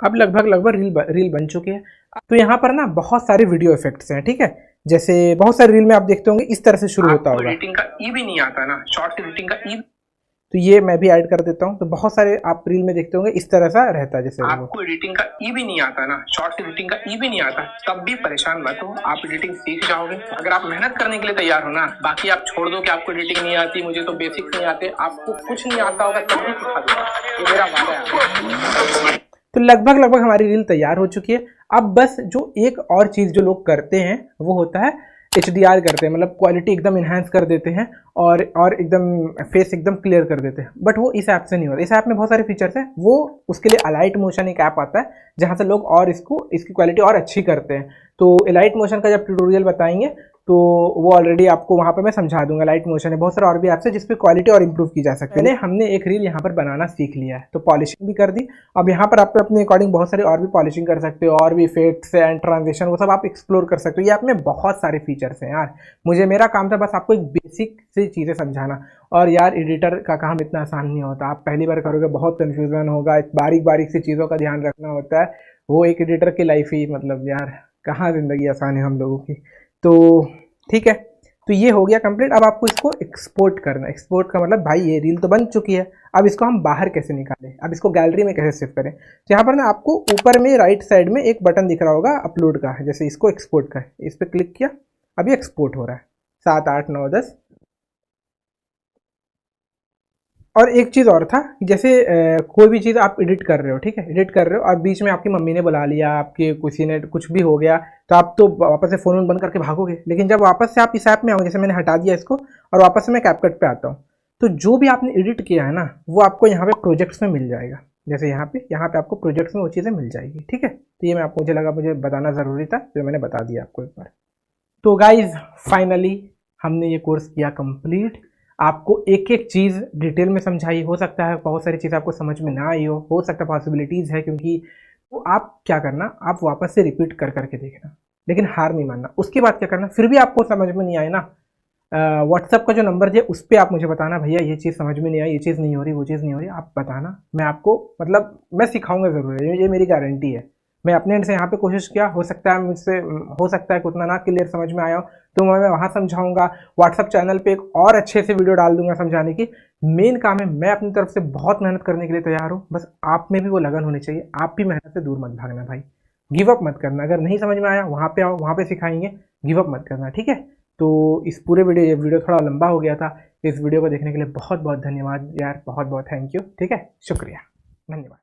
अब लगभग रील बन चुकी है। तो यहाँ पर ना बहुत सारे वीडियो इफेक्ट्स हैं, ठीक है। जैसे बहुत सारे रील में आप देखते होंगे इस तरह से शुरू होता होगा। एडिटिंग का ई भी नहीं आता ना, शॉर्ट एडिटिंग का ई, तो ये मैं भी ऐड कर देता हूँ। तो बहुत सारे आप रील में देखते होंगे इस तरह सा रहता है। जैसे आपको एडिटिंग का ई भी नहीं आता ना, शॉर्ट एडिटिंग का ई भी नहीं आता, तब भी परेशान मत हो, आप एडिटिंग सीख जाओगे अगर आप मेहनत करने के लिए तैयार हो ना। बाकी आप छोड़ दो कि आपको एडिटिंग नहीं आती, मुझे तो बेसिक्स नहीं आते, आपको कुछ नहीं आता होगा तब भी सिखा दूंगा, ये मेरा वादा है। तो लगभग हमारी रील तैयार हो चुकी है। अब बस जो एक और चीज़ जो लोग करते हैं वो होता है HDR करते हैं, मतलब क्वालिटी एकदम इन्हांस कर देते हैं और एकदम फेस एकदम क्लियर कर देते हैं। बट वो इस ऐप से नहीं होता। इस ऐप में बहुत सारे फीचर्स हैं, वो उसके लिए अलाइट मोशन एक ऐप आता है जहाँ से लोग और इसकी क्वालिटी और अच्छी करते हैं। तो एलाइट मोशन का जब ट्यूटोरियल बताएंगे तो वो ऑलरेडी आपको वहाँ पर मैं समझा दूंगा। लाइट मोशन है, बहुत सारे और भी ऐप्स है जिस पे क्वालिटी और इंप्रूव की जा सकती है। हमने एक रील यहाँ पर बनाना सीख लिया है, तो पॉलिशिंग भी कर दी। अब यहाँ पर आप अपने अकॉर्डिंग बहुत सारी और भी पॉलिशिंग कर सकते हो, और भी इफेक्ट्स एंड ट्रांजिशन वो सब आप एक्सप्लोर कर सकते हो। ये ऐप में बहुत सारे फीचर्स हैं यार। मेरा काम था बस आपको एक बेसिक सी चीज़ें समझाना। और यार एडिटर का काम इतना आसान नहीं होता, आप पहली बार करोगे बहुत कन्फ्यूजन होगा, बारीक बारीक सी चीज़ों का ध्यान रखना होता है। वो एक एडिटर की लाइफ ही मतलब यार कहाँ ज़िंदगी आसान है हम लोगों की। तो ठीक है, तो ये हो गया कंप्लीट। अब आपको इसको एक्सपोर्ट करना। एक्सपोर्ट का मतलब भाई ये रील तो बन चुकी है, अब इसको हम बाहर कैसे निकालें, अब इसको गैलरी में कैसे सेव करें। तो यहाँ पर ना आपको ऊपर में राइट साइड में एक बटन दिख रहा होगा अपलोड का, जैसे इसको एक्सपोर्ट का, इस पर क्लिक किया, अभी एक्सपोर्ट हो रहा है 7, 8, 9, 10। और एक चीज़ और था, जैसे कोई भी चीज़ आप एडिट कर रहे हो, ठीक है, एडिट कर रहे हो और बीच में आपकी मम्मी ने बुला लिया, आपके किसी ने कुछ भी हो गया, तो आप तो वापस से फ़ोन बंद करके भागोगे। लेकिन जब वापस से आप इस ऐप में आओगे, जैसे मैंने हटा दिया इसको और वापस से मैं कैपकट पे आता हूँ, तो जो भी आपने एडिट किया है ना वो आपको यहाँ पे प्रोजेक्ट्स में मिल जाएगा। जैसे यहाँ पे आपको प्रोजेक्ट्स में वो चीज़ें मिल जाएगी, ठीक है। तो ये मुझे लगा मुझे बताना ज़रूरी था, तो मैंने बता दिया आपको एक बार। तो गाइज फाइनली हमने ये कोर्स किया कंप्लीट। आपको एक एक चीज़ डिटेल में समझाई। हो सकता है बहुत सारी चीज़ आपको समझ में ना आई हो सकता है पॉसिबिलिटीज़ है, क्योंकि तो आप क्या करना, आप वापस से रिपीट कर करके देखना, लेकिन हार नहीं मानना। उसके बाद क्या करना, फिर भी आपको समझ में नहीं आए ना, व्हाट्सअप का जो नंबर है उस पर आप मुझे बताना, भैया ये चीज़ समझ में नहीं आई, ये चीज़ नहीं हो रही, वो चीज़ नहीं हो रही, आप बताना। मैं आपको मतलब मैं सिखाऊंगा ज़रूर, ये मेरी गारंटी है। मैं अपने एंड से यहाँ पे कोशिश किया, हो सकता है मुझसे हो सकता है कि उतना ना क्लियर समझ में आया हो, तो मैं वहाँ समझाऊंगा। व्हाट्सअप चैनल पे एक और अच्छे से वीडियो डाल दूंगा समझाने की। मेन काम है, मैं अपनी तरफ से बहुत मेहनत करने के लिए तैयार हूँ, बस आप में भी वो लगन होनी चाहिए। आप भी मेहनत से दूर मत भागना भाई, गिव अप मत करना। अगर नहीं समझ में आया वहाँ पे आओ, वहाँ पे सिखाएंगे, गिव अप मत करना, ठीक है। तो इस पूरे ये वीडियो थोड़ा लंबा हो गया था। इस वीडियो को देखने के लिए बहुत बहुत धन्यवाद यार, बहुत बहुत थैंक यू, ठीक है, शुक्रिया, धन्यवाद।